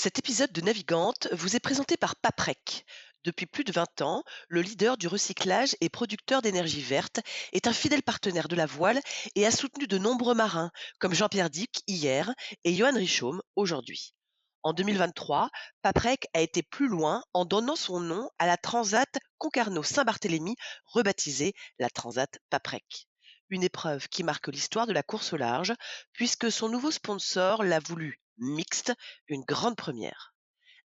Cet épisode de Navigante vous est présenté par Paprec. Depuis plus de 20 ans, le leader du recyclage et producteur d'énergie verte est un fidèle partenaire de la voile et a soutenu de nombreux marins, comme Jean-Pierre Dick hier et Johan Richomme aujourd'hui. En 2023, Paprec a été plus loin en donnant son nom à la Transat Concarneau-Saint-Barthélemy, rebaptisée la Transat Paprec. Une épreuve qui marque l'histoire de la course au large, puisque son nouveau sponsor l'a voulu mixte, une grande première.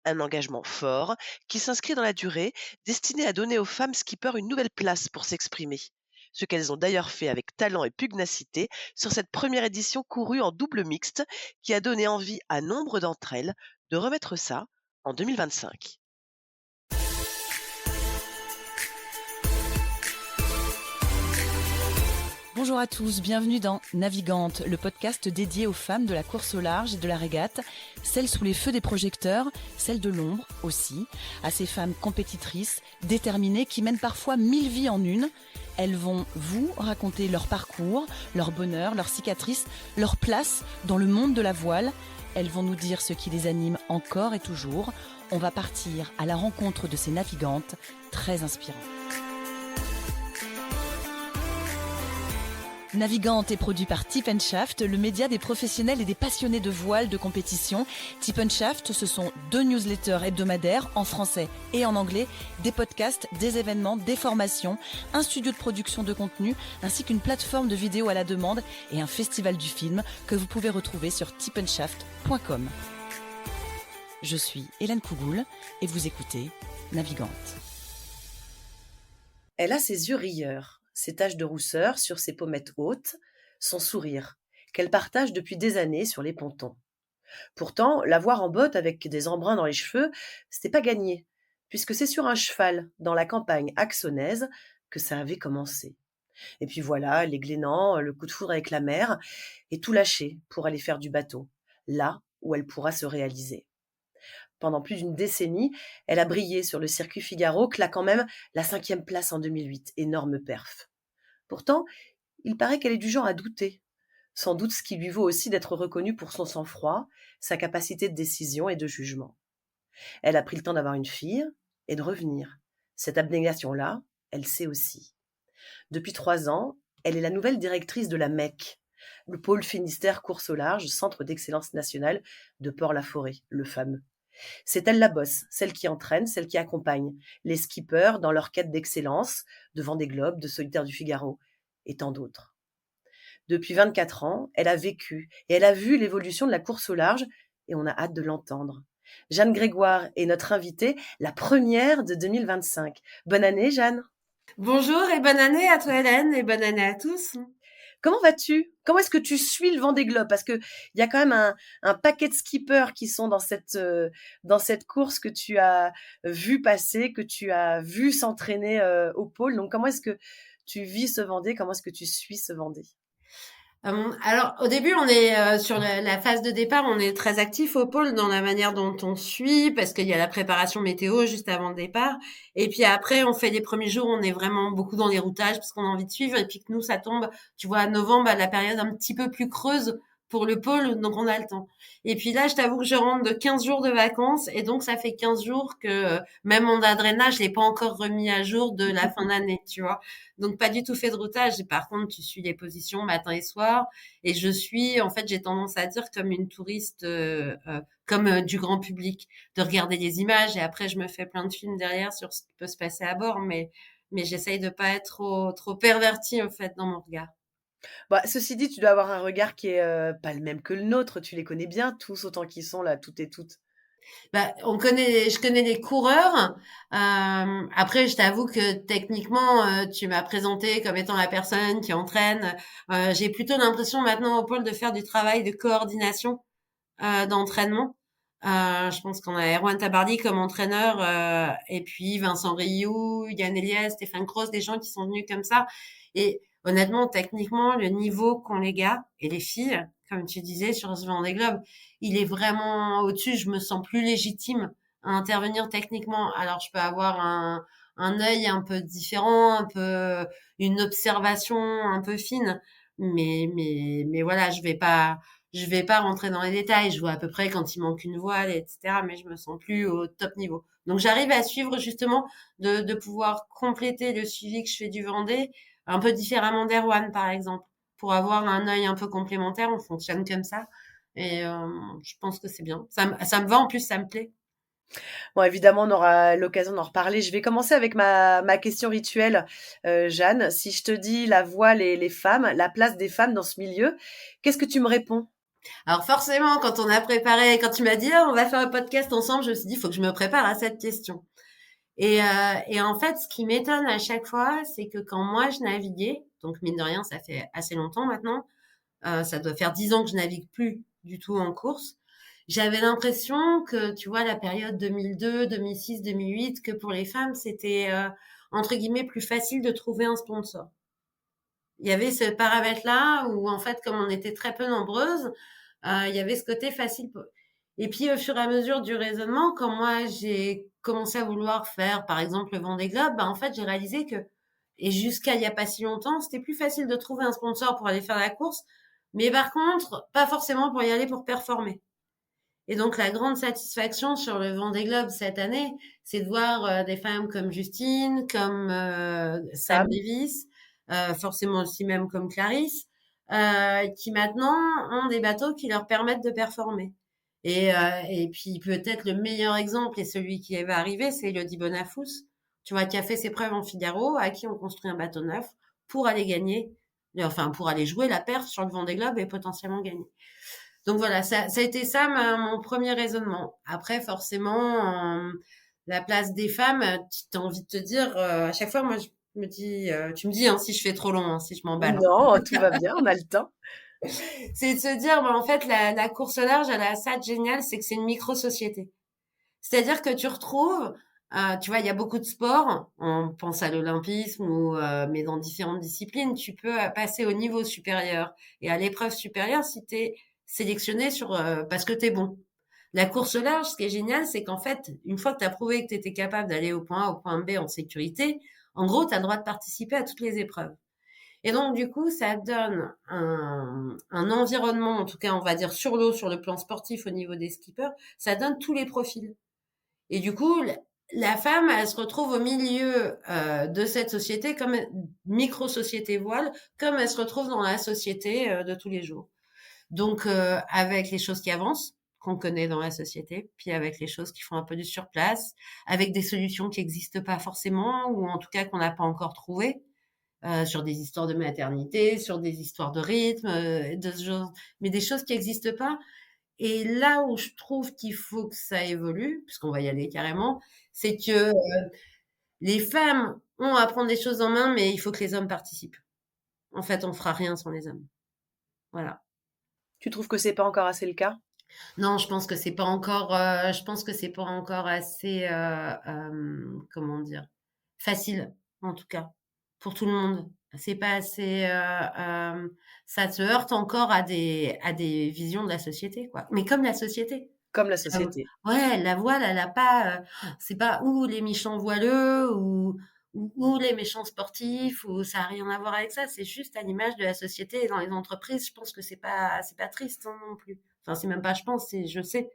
Un engagement fort qui s'inscrit dans la durée, destiné à donner aux femmes skippers une nouvelle place pour s'exprimer. Ce qu'elles ont d'ailleurs fait avec talent et pugnacité sur cette première édition courue en double mixte qui a donné envie à nombre d'entre elles de remettre ça en 2025. Bonjour à tous, bienvenue dans Navigante, le podcast dédié aux femmes de la course au large et de la régate, celles sous les feux des projecteurs, celles de l'ombre aussi, à ces femmes compétitrices, déterminées, qui mènent parfois 1000 vies en une. Elles vont vous raconter leur parcours, leur bonheur, leurs cicatrices, leur place dans le monde de la voile. Elles vont nous dire ce qui les anime encore et toujours. On va partir à la rencontre de ces navigantes très inspirantes. Navigante est produit par Tip & Shaft, le média des professionnels et des passionnés de voile de compétition. Tip & Shaft, ce sont 2 newsletters hebdomadaires en français et en anglais, des podcasts, des événements, des formations, un studio de production de contenu, ainsi qu'une plateforme de vidéos à la demande et un festival du film que vous pouvez retrouver sur tipandshaft.com. Je suis Hélène Cougoul et vous écoutez Navigante. Elle a ses yeux rieurs, ses taches de rousseur sur ses pommettes hautes, son sourire, qu'elle partage depuis des années sur les pontons. Pourtant, la voir en botte avec des embruns dans les cheveux, c'était pas gagné, puisque c'est sur un cheval, dans la campagne axonaise, que ça avait commencé. Et puis voilà, les Glénans, le coup de foudre avec la mer, et tout lâcher pour aller faire du bateau, là où elle pourra se réaliser. Pendant plus d'une décennie, elle a brillé sur le circuit Figaro, claquant même la 5e place en 2008, énorme perf. Pourtant, il paraît qu'elle est du genre à douter. Sans doute ce qui lui vaut aussi d'être reconnue pour son sang-froid, sa capacité de décision et de jugement. Elle a pris le temps d'avoir une fille et de revenir. Cette abnégation-là, elle sait aussi. Depuis 3 ans, elle est la nouvelle directrice de la MEC, le pôle Finistère Course au Large, Centre d'Excellence Nationale de Port-la-Forêt, le fameux. C'est elle la bosse, celle qui entraîne, celle qui accompagne les skippers dans leur quête d'excellence, de Vendée Globe, de Solitaire du Figaro et tant d'autres. Depuis 24 ans, elle a vécu et elle a vu l'évolution de la course au large et on a hâte de l'entendre. Jeanne Grégoire est notre invitée, la première de 2025. Bonne année, Jeanne. Bonjour et bonne année à toi Hélène et bonne année à tous. Comment vas-tu? Comment est-ce que tu suis le Vendée Globe? Parce que il y a quand même un paquet de skippers qui sont dans cette course que tu as vu passer, que tu as vu s'entraîner au pôle. Donc comment est-ce que tu vis ce Vendée? Comment est-ce que tu suis ce Vendée? Alors au début on est sur la phase de départ, on est très actif au pôle dans la manière dont on suit parce qu'il y a la préparation météo juste avant le départ et puis après on fait les premiers jours, on est vraiment beaucoup dans les routages parce qu'on a envie de suivre et puis que nous ça tombe, tu vois, à novembre, à la période un petit peu plus creuse pour le pôle, donc on a le temps. Et puis là, je t'avoue que je rentre de 15 jours de vacances et donc ça fait 15 jours que même mon adrénage, je l'ai pas encore remis à jour de la fin d'année, tu vois. Donc pas du tout fait de routage. Et par contre, tu suis les positions matin et soir. Et je suis, en fait, j'ai tendance à dire comme une touriste, comme du grand public, de regarder les images. Et après, je me fais plein de films derrière sur ce qui peut se passer à bord, mais j'essaye de pas être trop pervertie en fait dans mon regard. Bah, ceci dit, tu dois avoir un regard qui est pas le même que le nôtre. Tu les connais bien tous autant qu'ils sont là, toutes et toutes. Bah, je connais les coureurs. Après, je t'avoue que techniquement, tu m'as présenté comme étant la personne qui entraîne. J'ai plutôt l'impression maintenant au pôle de faire du travail de coordination d'entraînement. Je pense qu'on a Erwan Tabarly comme entraîneur, et puis Vincent Rioux, Yann Eliès, Stéphane Cross, des gens qui sont venus comme ça. Et honnêtement, techniquement, le niveau qu'ont les gars et les filles, comme tu disais sur ce Vendée Globe, il est vraiment au-dessus. Je me sens plus légitime à intervenir techniquement. Alors, je peux avoir un œil un peu différent, un peu une observation un peu fine, mais voilà, Je vais pas rentrer dans les détails. Je vois à peu près quand il manque une voile, etc. Mais je me sens plus au top niveau. Donc j'arrive à suivre justement de pouvoir compléter le suivi que je fais du Vendée un peu différemment d'Erwan par exemple, pour avoir un œil un peu complémentaire. On fonctionne comme ça et je pense que c'est bien. Ça me va en plus, ça me plaît. Bon, évidemment, on aura l'occasion d'en reparler. Je vais commencer avec ma question rituelle, Jeanne. Si je te dis la voile et les femmes, la place des femmes dans ce milieu, qu'est-ce que tu me réponds? Alors forcément, quand on a préparé, quand tu m'as dit, ah, on va faire un podcast ensemble, je me suis dit, il faut que je me prépare à cette question. Et en fait, ce qui m'étonne à chaque fois, c'est que quand moi je naviguais, donc mine de rien, ça fait assez longtemps maintenant, ça doit faire 10 ans que je navigue plus du tout en course. J'avais l'impression que, tu vois, la période 2002, 2006, 2008, que pour les femmes, c'était entre guillemets plus facile de trouver un sponsor. Il y avait ce paramètre-là où, en fait, comme on était très peu nombreuses, il y avait ce côté facile. Et puis, au fur et à mesure du raisonnement, quand moi, j'ai commencé à vouloir faire, par exemple, le Vendée Globe, en fait, j'ai réalisé que, et jusqu'à il y a pas si longtemps, c'était plus facile de trouver un sponsor pour aller faire la course, mais par contre, pas forcément pour y aller pour performer. Et donc, la grande satisfaction sur le Vendée Globe cette année, c'est de voir des femmes comme Justine, comme Sam Sam? Davis, forcément aussi même comme Clarisse, qui maintenant ont des bateaux qui leur permettent de performer. Et puis peut-être le meilleur exemple et celui qui va arriver, c'est Elodie Bonafous, tu vois, qui a fait ses preuves en Figaro, à qui on construit un bateau neuf pour aller gagner, enfin pour aller jouer la perf sur le Vendée Globe et potentiellement gagner. Donc voilà, ça a été ça mon premier raisonnement. Après, forcément, la place des femmes, tu as envie de te dire, à chaque fois, moi, je me dis, tu me dis hein, si je fais trop long, hein, si je m'emballe. Hein. Non, tout va bien, on a le temps. C'est de se dire, en fait, la course au large, elle a ça de génial, c'est que c'est une micro-société. C'est-à-dire que tu retrouves, tu vois, il y a beaucoup de sports, on pense à l'olympisme ou mais dans différentes disciplines, tu peux passer au niveau supérieur et à l'épreuve supérieure si tu es sélectionné sur parce que tu es bon. La course au large, ce qui est génial, c'est qu'en fait, une fois que tu as prouvé que tu étais capable d'aller au point A, au point B en sécurité, en gros, tu as le droit de participer à toutes les épreuves. Et donc, du coup, ça donne un environnement, en tout cas, on va dire sur l'eau, sur le plan sportif au niveau des skippers, ça donne tous les profils. Et du coup, la femme, elle se retrouve au milieu de cette société comme micro-société voile, comme elle se retrouve dans la société de tous les jours. Donc, avec les choses qui avancent, qu'on connaît dans la société, puis avec les choses qui font un peu du surplace, avec des solutions qui n'existent pas forcément, ou en tout cas qu'on n'a pas encore trouvées, sur des histoires de maternité, sur des histoires de rythme, de ce genre, mais des choses qui n'existent pas. Et là où je trouve qu'il faut que ça évolue, puisqu'on va y aller carrément, c'est que les femmes ont à prendre des choses en main, mais il faut que les hommes participent. En fait, on fera rien sans les hommes. Voilà. Tu trouves que c'est pas encore assez le cas? Non, je pense que c'est pas encore. Je pense que c'est pas encore assez. Comment dire, facile, en tout cas, pour tout le monde. C'est pas assez. Ça se heurte encore à des visions de la société, quoi. Mais comme la société. Comme la Ah société. ouais, la voile, elle a pas, c'est pas ou les méchants voileux ou les méchants sportifs ou ça a rien à voir avec ça. C'est juste à l'image de la société et dans les entreprises. Je pense que c'est pas triste hein, non plus. Enfin, c'est même pas je pense, c'est je sais.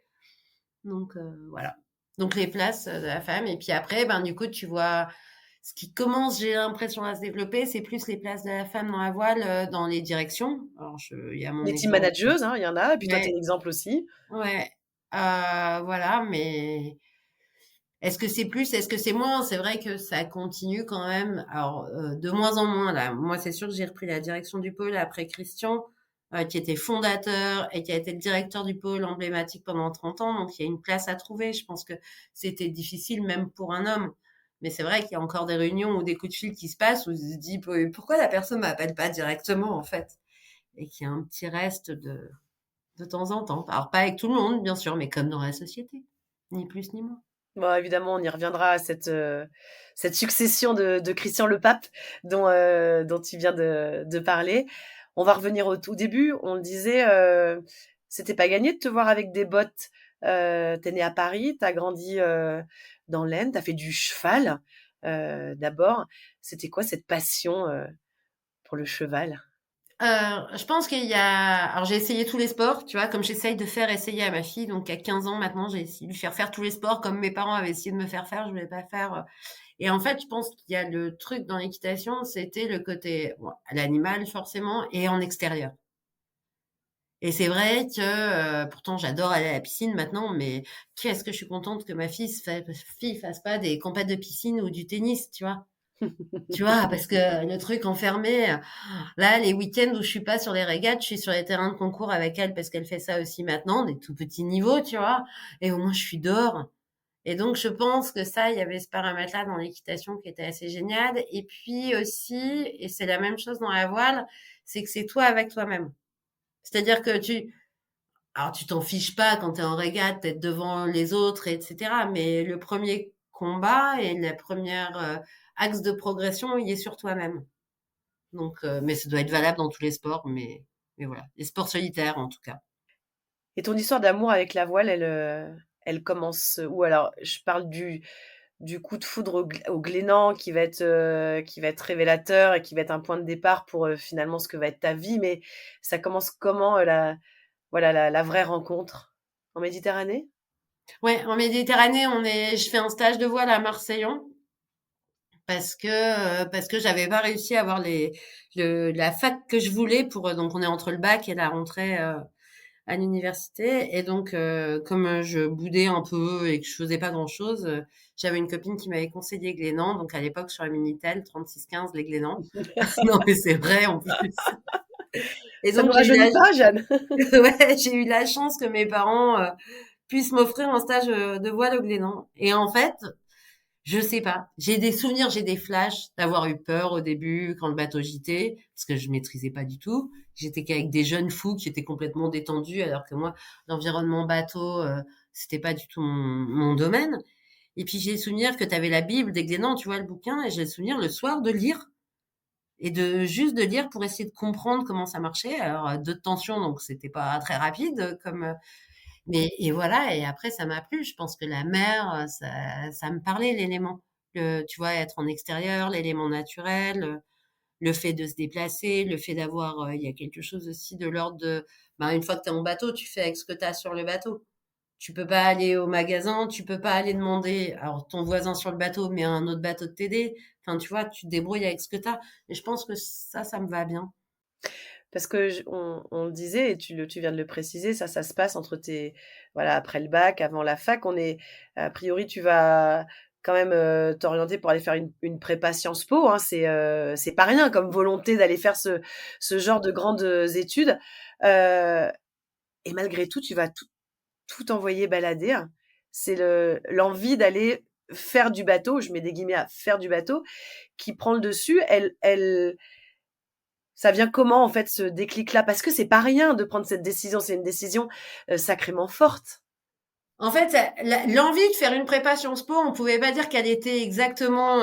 Donc voilà. Donc les places de la femme et puis après, ben du coup tu vois ce qui commence, j'ai l'impression à se développer, c'est plus les places de la femme dans la voile, dans les directions. Alors il y a mon Les team exemple. managers, hein, il y en a, et puis toi, tu es Ouais, l'exemple aussi. ouais. Voilà, mais est-ce que c'est moins? C'est vrai que ça continue quand même. Alors, de moins en moins, là. Moi, c'est sûr que j'ai repris la direction du pôle après Christian, qui était fondateur et qui a été le directeur du pôle emblématique pendant 30 ans. Donc, il y a une place à trouver. Je pense que c'était difficile même pour un homme. Mais c'est vrai qu'il y a encore des réunions ou des coups de fil qui se passent où on se dit pourquoi la personne m'appelle pas directement, en fait? Et qu'il y a un petit reste de temps en temps. Alors, pas avec tout le monde, bien sûr, mais comme dans la société. Ni plus ni moins. Bon, évidemment, on y reviendra à cette succession de Christian le Pape dont tu viens de parler. On va revenir au tout début. On le disait, c'était pas gagné de te voir avec des bottes. Tu né à Paris, tu as grandi dans l'Aisne, tu as fait du cheval d'abord. C'était quoi cette passion pour le cheval? Je pense qu'il y a alors j'ai essayé tous les sports, tu vois? Comme j'essaye de faire essayer à ma fille, donc à 15 ans maintenant, j'ai essayé de lui faire faire tous les sports comme mes parents avaient essayé de me faire faire, je voulais pas faire, et en fait, je pense qu'il y a le truc dans l'équitation, c'était le côté, bon, à l'animal forcément et en extérieur. Et c'est vrai que, pourtant j'adore aller à la piscine maintenant, mais qu'est-ce que je suis contente que ma fille fasse pas des compètes de piscine ou du tennis, tu vois? Tu vois? Parce que le truc enfermé, là, les week-ends où je suis pas sur les régates, je suis sur les terrains de concours avec elle parce qu'elle fait ça aussi maintenant, des tout petits niveaux, tu vois? Et au moins je suis dehors. Et donc je pense que ça, il y avait ce paramètre-là dans l'équitation qui était assez génial. Et puis aussi, et c'est la même chose dans la voile, c'est que c'est toi avec toi-même. C'est-à-dire que alors tu t'en fiches pas quand tu es en régate d'être devant les autres, etc. Mais le premier combat et la première axe de progression, il est sur toi-même. Donc, mais ça doit être valable dans tous les sports, mais voilà, les sports solitaires en tout cas. Et ton histoire d'amour avec la voile, elle commence où? Alors, je parle du coup de foudre au Glénan qui va être révélateur et qui va être un point de départ pour, finalement ce que va être ta vie, mais ça commence comment, la vraie rencontre? En Méditerranée? Ouais, en Méditerranée, je fais un stage de voile à Marseillon parce que j'avais pas réussi à avoir la fac que je voulais pour, donc on est entre le bac et la rentrée à l'université. Et donc, comme je boudais un peu et que je faisais pas grand-chose, j'avais une copine qui m'avait conseillé Glénan. Donc, à l'époque, sur la Minitel 3615, les Glénans. Non, mais c'est vrai, en plus. Et Ça ne donc, nous rajeunit pas, Jeanne? ouais, j'ai eu la chance que mes parents puissent m'offrir un stage de voile au Glénan. Et en fait, je sais pas. J'ai des souvenirs, j'ai des flashs d'avoir eu peur au début quand le bateau gîtait, parce que je maîtrisais pas du tout. J'étais qu'avec des jeunes fous qui étaient complètement détendus, alors que moi, l'environnement bateau, c'était pas du tout mon domaine. Et puis j'ai le souvenir que tu avais la Bible des Glénans, tu vois le bouquin, et j'ai le souvenir le soir de lire et de juste de lire pour essayer de comprendre comment ça marchait. Alors deux de tension, donc c'était pas très rapide comme mais et voilà, et après ça m'a plu. Je pense que la mer, ça me parlait l'élément. Tu vois, être en extérieur, l'élément naturel, le fait de se déplacer, le fait d'avoir, il y a quelque chose aussi de l'ordre de, ben, une fois que tu es en bateau, tu fais avec ce que tu as sur le bateau. Tu peux pas aller au magasin, tu peux pas aller demander, alors ton voisin sur le bateau, mais à un autre bateau de t'aider. Enfin, tu vois, tu te débrouilles avec ce que tu as. Et je pense que ça me va bien. Parce que on le disait et tu viens de le préciser, ça se passe entre voilà, après le bac, avant la fac. A priori, tu vas quand même t'orienter pour aller faire une prépa Sciences Po, hein. C'est pas rien comme volonté d'aller faire ce genre de grandes études. Euh, et malgré tout, tu vas tout envoyer balader, hein. C'est l'envie d'aller faire du bateau, je mets des guillemets à faire du bateau, qui prend le dessus. Ça vient comment, en fait, ce déclic-là? Parce que c'est pas rien de prendre cette décision, c'est une décision sacrément forte. En fait, l'envie de faire une prépa Sciences Po, on pouvait pas dire qu'elle était exactement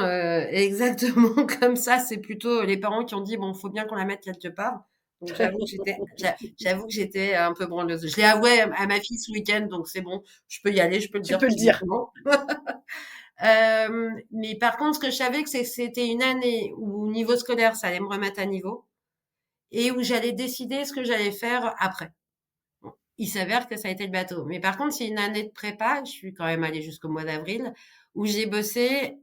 comme ça. C'est plutôt les parents qui ont dit, bon, faut bien qu'on la mette quelque part. Donc j'avoue que j'étais un peu branleuse. Je l'ai avoué à ma fille ce week-end, donc c'est bon, je peux y aller, je peux le Tu dire peux le dire. publiquement. Mais par contre, ce que je savais, c'est que c'était une année où, au niveau scolaire, ça allait me remettre à niveau et où j'allais décider ce que j'allais faire après. Bon, il s'avère que ça a été le bateau. Mais par contre, c'est une année de prépa, je suis quand même allée jusqu'au mois d'avril, où j'ai bossé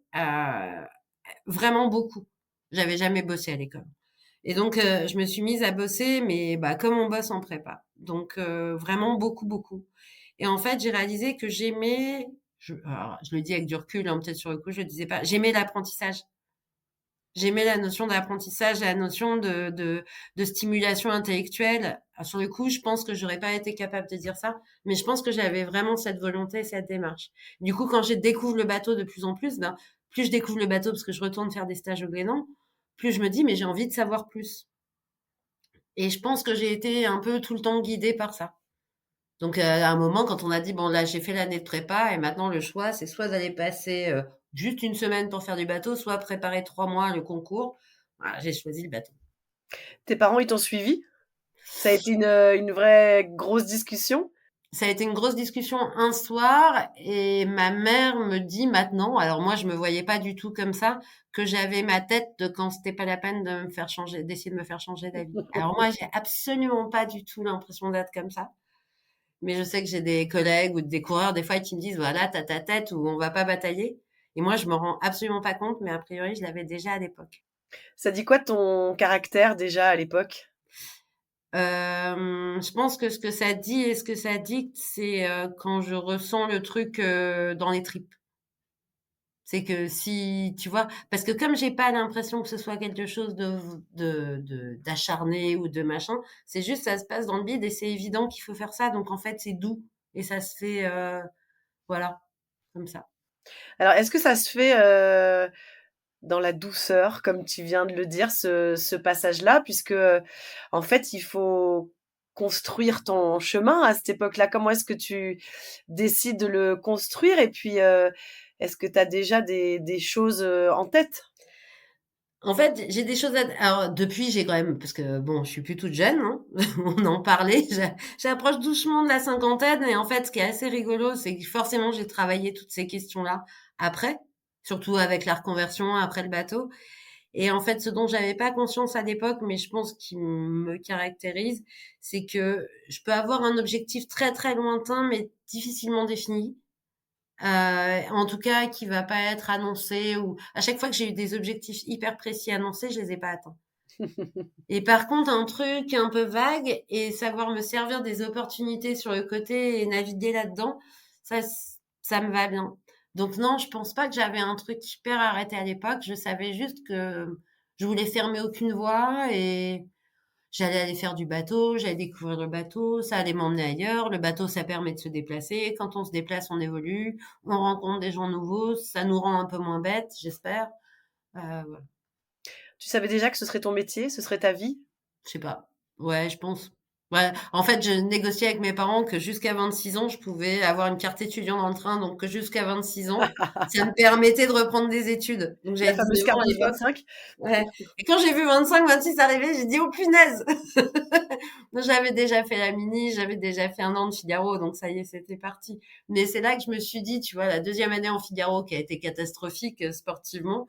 vraiment beaucoup. J'avais jamais bossé à l'école. Et donc, je me suis mise à bosser, mais bah, comme on bosse en prépa. Donc, vraiment beaucoup, beaucoup. Et en fait, j'ai réalisé que j'aimais, alors, je le dis avec du recul, hein, peut-être sur le coup, je le disais pas, j'aimais l'apprentissage. J'aimais la notion d'apprentissage, la notion de stimulation intellectuelle. Alors, sur le coup, je pense que j'aurais pas été capable de dire ça, mais je pense que j'avais vraiment cette volonté, cette démarche. Du coup, quand je découvre le bateau de plus en plus, ben, plus je découvre le bateau parce que je retourne faire des stages au Glénan, plus je me dis, mais j'ai envie de savoir plus. Et je pense que j'ai été un peu tout le temps guidée par ça. Donc, à un moment, quand on a dit, bon, là, j'ai fait l'année de prépa et maintenant le choix, c'est soit d'aller passer juste une semaine pour faire du bateau, soit préparer 3 mois le concours. Voilà, j'ai choisi le bateau. Tes parents, ils t'ont suivi? Ça a été une vraie grosse discussion? Ça a été une grosse discussion un soir et ma mère me dit maintenant, alors moi je me voyais pas du tout comme ça, que j'avais ma tête de quand c'était pas la peine de me faire changer, d'essayer de me faire changer d'avis. Alors moi j'ai absolument pas du tout l'impression d'être comme ça. Mais je sais que j'ai des collègues ou des coureurs des fois qui me disent voilà t'as ta tête ou on va pas batailler. Et moi je me rends absolument pas compte, mais a priori je l'avais déjà à l'époque. Ça dit quoi de ton caractère déjà à l'époque? Je pense que ce que ça dit et ce que ça dicte, c'est quand je ressens le truc dans les tripes. C'est que si, tu vois, parce que comme j'ai pas l'impression que ce soit quelque chose d'acharné ou de machin, c'est juste ça se passe dans le bide et c'est évident qu'il faut faire ça. Donc en fait, c'est doux et ça se fait, voilà, comme ça. Alors est-ce que ça se fait, dans la douceur, comme tu viens de le dire, ce passage-là? Puisque, en fait, il faut construire ton chemin à cette époque-là. Comment est-ce que tu décides de le construire? Et puis, est-ce que tu as déjà des choses, en tête? En fait, j'ai des choses à, alors depuis, j'ai quand même, parce que bon, je suis plus toute jeune, hein, on en parlait, j'approche doucement de la cinquantaine et en fait, ce qui est assez rigolo, c'est que forcément, j'ai travaillé toutes ces questions-là après, surtout avec la reconversion après le bateau. Et en fait, ce dont j'avais pas conscience à l'époque, mais je pense qui me caractérise, c'est que je peux avoir un objectif très très lointain, mais difficilement défini. En tout cas, qui va pas être annoncé ou à chaque fois que j'ai eu des objectifs hyper précis annoncés, je les ai pas atteints. Et par contre, un truc un peu vague et savoir me servir des opportunités sur le côté et naviguer là-dedans, ça, ça me va bien. Donc non, je pense pas que j'avais un truc hyper arrêté à l'époque. Je savais juste que je voulais fermer aucune voie et j'allais aller faire du bateau, j'allais découvrir le bateau, ça allait m'emmener ailleurs. Le bateau, ça permet de se déplacer. Quand on se déplace, on évolue, on rencontre des gens nouveaux, ça nous rend un peu moins bêtes, j'espère. Voilà. Tu savais déjà que ce serait ton métier, ce serait ta vie? Je sais pas. Ouais, je pense. Ouais, en fait, je négociais avec mes parents que jusqu'à 26 ans, je pouvais avoir une carte étudiant dans le train, donc que jusqu'à 26 ans, ça me permettait de reprendre des études. Donc La j'avais fameuse 19 ans carte à du l'époque. 25? Ouais. Et quand j'ai vu 25, 26 arriver, j'ai dit, oh punaise! Donc, j'avais déjà fait la mini, j'avais déjà fait un an de Figaro, donc ça y est, c'était parti. Mais c'est là que je me suis dit, tu vois, la deuxième année en Figaro qui a été catastrophique sportivement,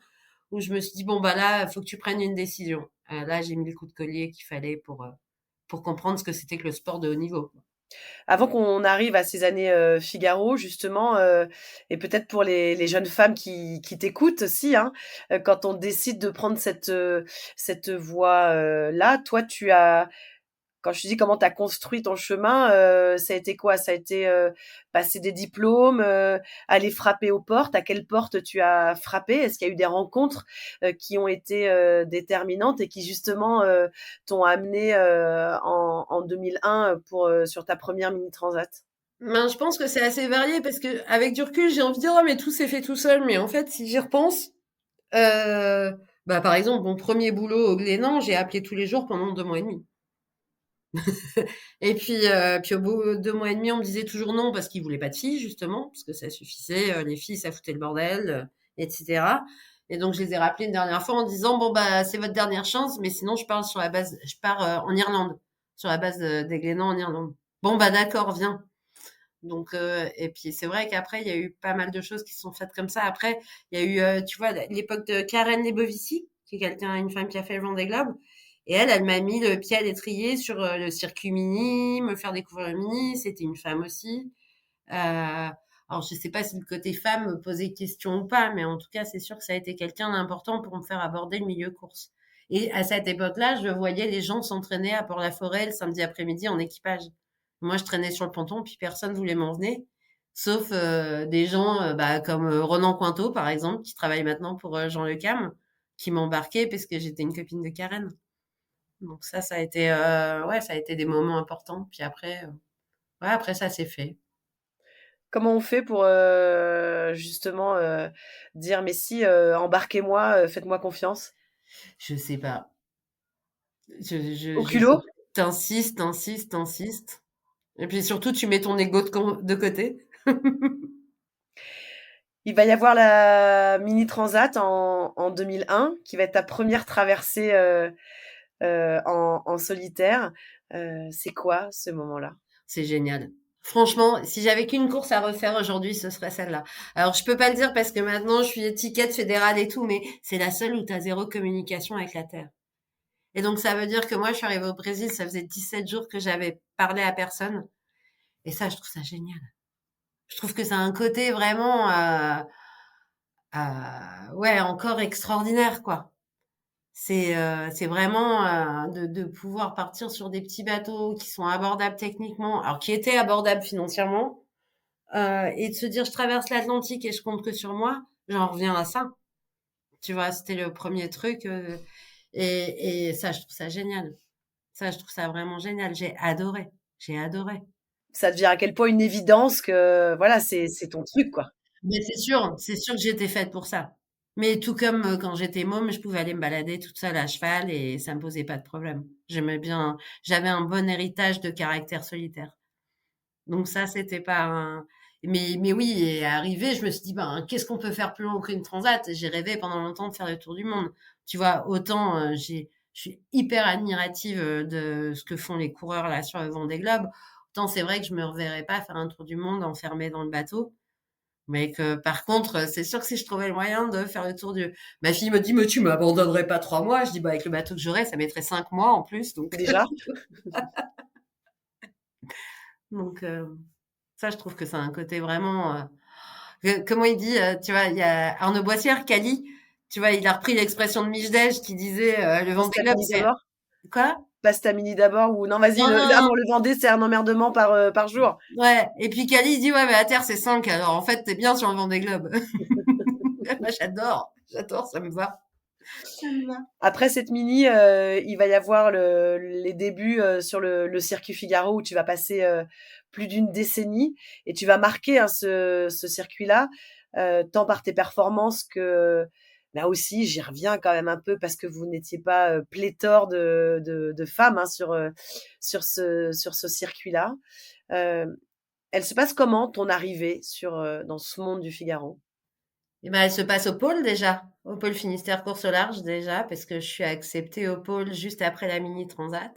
où je me suis dit, bon, bah là, faut que tu prennes une décision. Là, j'ai mis le coup de collier qu'il fallait pour comprendre ce que c'était que le sport de haut niveau. Avant qu'on arrive à ces années, Figaro justement, et peut-être pour les jeunes femmes qui t'écoutent aussi, hein, quand on décide de prendre cette voie, là, toi tu as quand je te dis comment tu as construit ton chemin, ça a été quoi? Ça a été, passer des diplômes, aller frapper aux portes? À quelle porte tu as frappé? Est-ce qu'il y a eu des rencontres, qui ont été, déterminantes et qui justement, t'ont amené, en 2001, pour, sur ta première mini transat? Ben, je pense que c'est assez varié parce que avec du recul, j'ai envie de dire, oh, mais tout s'est fait tout seul. Mais en fait, si j'y repense, bah, par exemple, mon premier boulot au Glénan, j'ai appelé tous les jours pendant 2 mois et demi. Et puis au bout de 2 mois et demi, on me disait toujours non parce qu'ils voulaient pas de filles, justement, parce que ça suffisait. Les filles, ça foutait le bordel, etc. Et donc, je les ai rappelés une dernière fois en disant, bon, bah, c'est votre dernière chance, mais sinon, je pars en Irlande, sur la base des Glénans en Irlande. Bon, bah, d'accord, viens. Donc, et puis c'est vrai qu'après, il y a eu pas mal de choses qui se sont faites comme ça. Après, il y a eu, tu vois, l'époque de Karen Lebovici, qui est une femme qui a fait le Vendée Globe. Et elle m'a mis le pied à l'étrier sur le circuit mini, me faire découvrir le mini. C'était une femme aussi. Alors, je sais pas si le côté femme me posait question ou pas, mais en tout cas, c'est sûr que ça a été quelqu'un d'important pour me faire aborder le milieu course. Et à cette époque-là, je voyais les gens s'entraîner à Port-la-Forêt le samedi après-midi en équipage. Moi, je traînais sur le ponton, puis personne voulait m'emmener, sauf des gens bah, comme Ronan Cointeau, par exemple, qui travaille maintenant pour Jean Le Cam, qui m'embarquait parce que j'étais une copine de Karen. Donc ça a été, ouais, ça a été des moments importants. Puis après, ouais, après ça s'est fait. Comment on fait pour, justement, dire: «Mais si, embarquez-moi, faites-moi confiance»? Je sais pas. Au Je sais culot? pas. T'insistes, t'insistes, t'insistes. Et puis surtout, tu mets ton ego de côté. Il va y avoir la Mini Transat en 2001 qui va être ta première traversée, en solitaire. C'est quoi ce moment-là? C'est génial. Franchement, si j'avais qu'une course à refaire aujourd'hui, ce serait celle-là. Alors, je peux pas le dire parce que maintenant, je suis étiquette fédérale et tout, mais c'est la seule où tu as zéro communication avec la Terre. Et donc, ça veut dire que moi, je suis arrivée au Brésil, ça faisait 17 jours que j'avais parlé à personne. Et ça, je trouve ça génial. Je trouve que ça a un côté vraiment, ouais, encore extraordinaire, quoi. C'est vraiment de pouvoir partir sur des petits bateaux qui sont abordables techniquement, alors qui étaient abordables financièrement, et de se dire je traverse l'Atlantique et je compte que sur moi, j'en reviens à ça. Tu vois, c'était le premier truc, et ça, je trouve ça génial. Ça, je trouve ça vraiment génial. J'ai adoré. J'ai adoré. Ça devient à quel point une évidence que voilà, c'est ton truc, quoi. Mais c'est sûr que j'étais faite pour ça. Mais tout comme quand j'étais môme, je pouvais aller me balader toute seule à cheval et ça me posait pas de problème. J'aimais bien, j'avais un bon héritage de caractère solitaire. Donc ça, c'était pas un... Mais oui, et arrivé, je me suis dit, ben, qu'est-ce qu'on peut faire plus long qu'une transat? J'ai rêvé pendant longtemps de faire le tour du monde. Tu vois, autant je suis hyper admirative de ce que font les coureurs là sur le Vendée Globe. Autant c'est vrai que je me reverrais pas faire un tour du monde enfermé dans le bateau. Mais que par contre, c'est sûr que si je trouvais le moyen de faire le tour du... Ma fille me dit, mais tu m'abandonnerais pas 3 mois. Je dis, bah avec le bateau que j'aurais, ça mettrait 5 mois en plus. Donc, Déjà? donc ça, je trouve que c'est un côté vraiment... comment il dit, tu vois, il y a Arnaud Boissière, Cali, tu vois, il a repris l'expression de Michel qui disait le Vendée Globe, Pastamini c'est... d'abord? Quoi? Pastamini d'abord ou non, vas-y, Non, non, ah non. bon, le Vendée, c'est un emmerdement par jour. Ouais. Et puis Cali, il dit, ouais, mais la Terre, c'est 5. Alors, en fait, t'es bien sur le Vendée Globe. Moi, j'adore. J'adore, ça me va. Ça me va. Après cette mini, il va y avoir les débuts sur le circuit Figaro où tu vas passer plus d'une décennie et tu vas marquer hein, ce circuit-là, tant par tes performances que là aussi, j'y reviens quand même un peu parce que vous n'étiez pas pléthore de femmes hein, sur ce circuit-là. Euh, Elle se passe comment ton arrivée dans ce monde du Figaro? Et ben, elle se passe au pôle déjà. Au pôle Finistère course au large déjà, parce que je suis acceptée au pôle juste après la mini transat.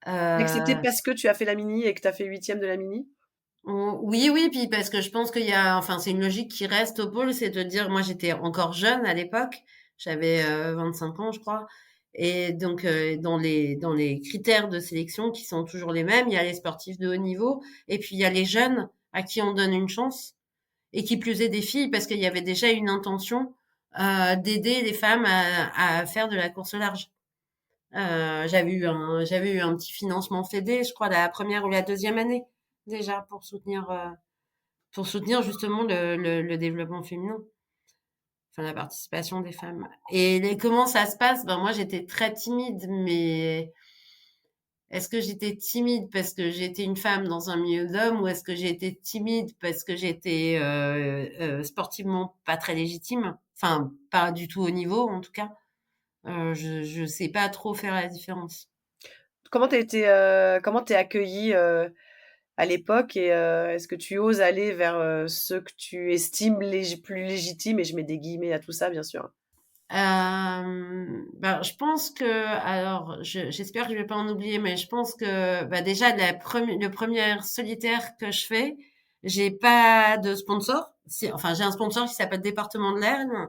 Accepté Euh, parce que tu as fait la mini et que tu as fait huitième de la mini? Oui, oui, puis parce que je pense qu'il y a, enfin, c'est une logique qui reste au pôle, c'est de dire, moi j'étais encore jeune à l'époque, j'avais 25 ans, je crois, et donc dans les critères de sélection qui sont toujours les mêmes, il y a les sportifs de haut niveau, et puis il y a les jeunes à qui on donne une chance, et qui plus est des filles, parce qu'il y avait déjà une intention d'aider les femmes à faire de la course au large. J'avais eu un petit financement fédé, je crois, la première ou la deuxième année déjà pour soutenir justement le développement féminin, enfin la participation des femmes. Et comment ça se passe? Ben moi j'étais très timide, mais est-ce que j'étais timide parce que j'étais une femme dans un milieu d'hommes ou est-ce que j'ai été timide parce que j'étais sportivement pas très légitime? Enfin, pas du tout au niveau en tout cas. Je sais pas trop faire la différence. Comment t'es accueillie à l'époque et est-ce que tu oses aller vers ceux que tu estimes plus légitimes et je mets des guillemets à tout ça bien sûr. Ben, je pense que, alors, j'espère que je vais pas en oublier, mais je pense que, bah, déjà, le premier solitaire que je fais, j'ai pas de sponsor. Enfin, j'ai un sponsor qui s'appelle Département de l'Aisne.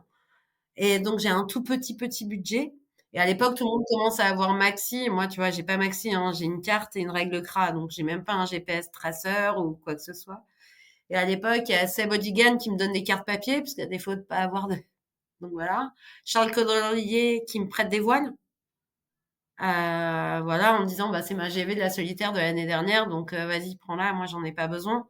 Et donc, j'ai un tout petit budget. Et à l'époque, tout le monde commence à avoir Maxi. Moi, tu vois, j'ai pas Maxi, hein. J'ai une carte et une règle CRA. Donc, j'ai même pas un GPS traceur ou quoi que ce soit. Et à l'époque, il y a Seb Odigan qui me donne des cartes papier, parce qu'à défaut de pas avoir de, donc voilà. Charles Caudrelier qui me prête des voiles. Voilà, en me disant, bah, c'est ma GV de la solitaire de l'année dernière, donc vas-y, prends-la, moi j'en ai pas besoin.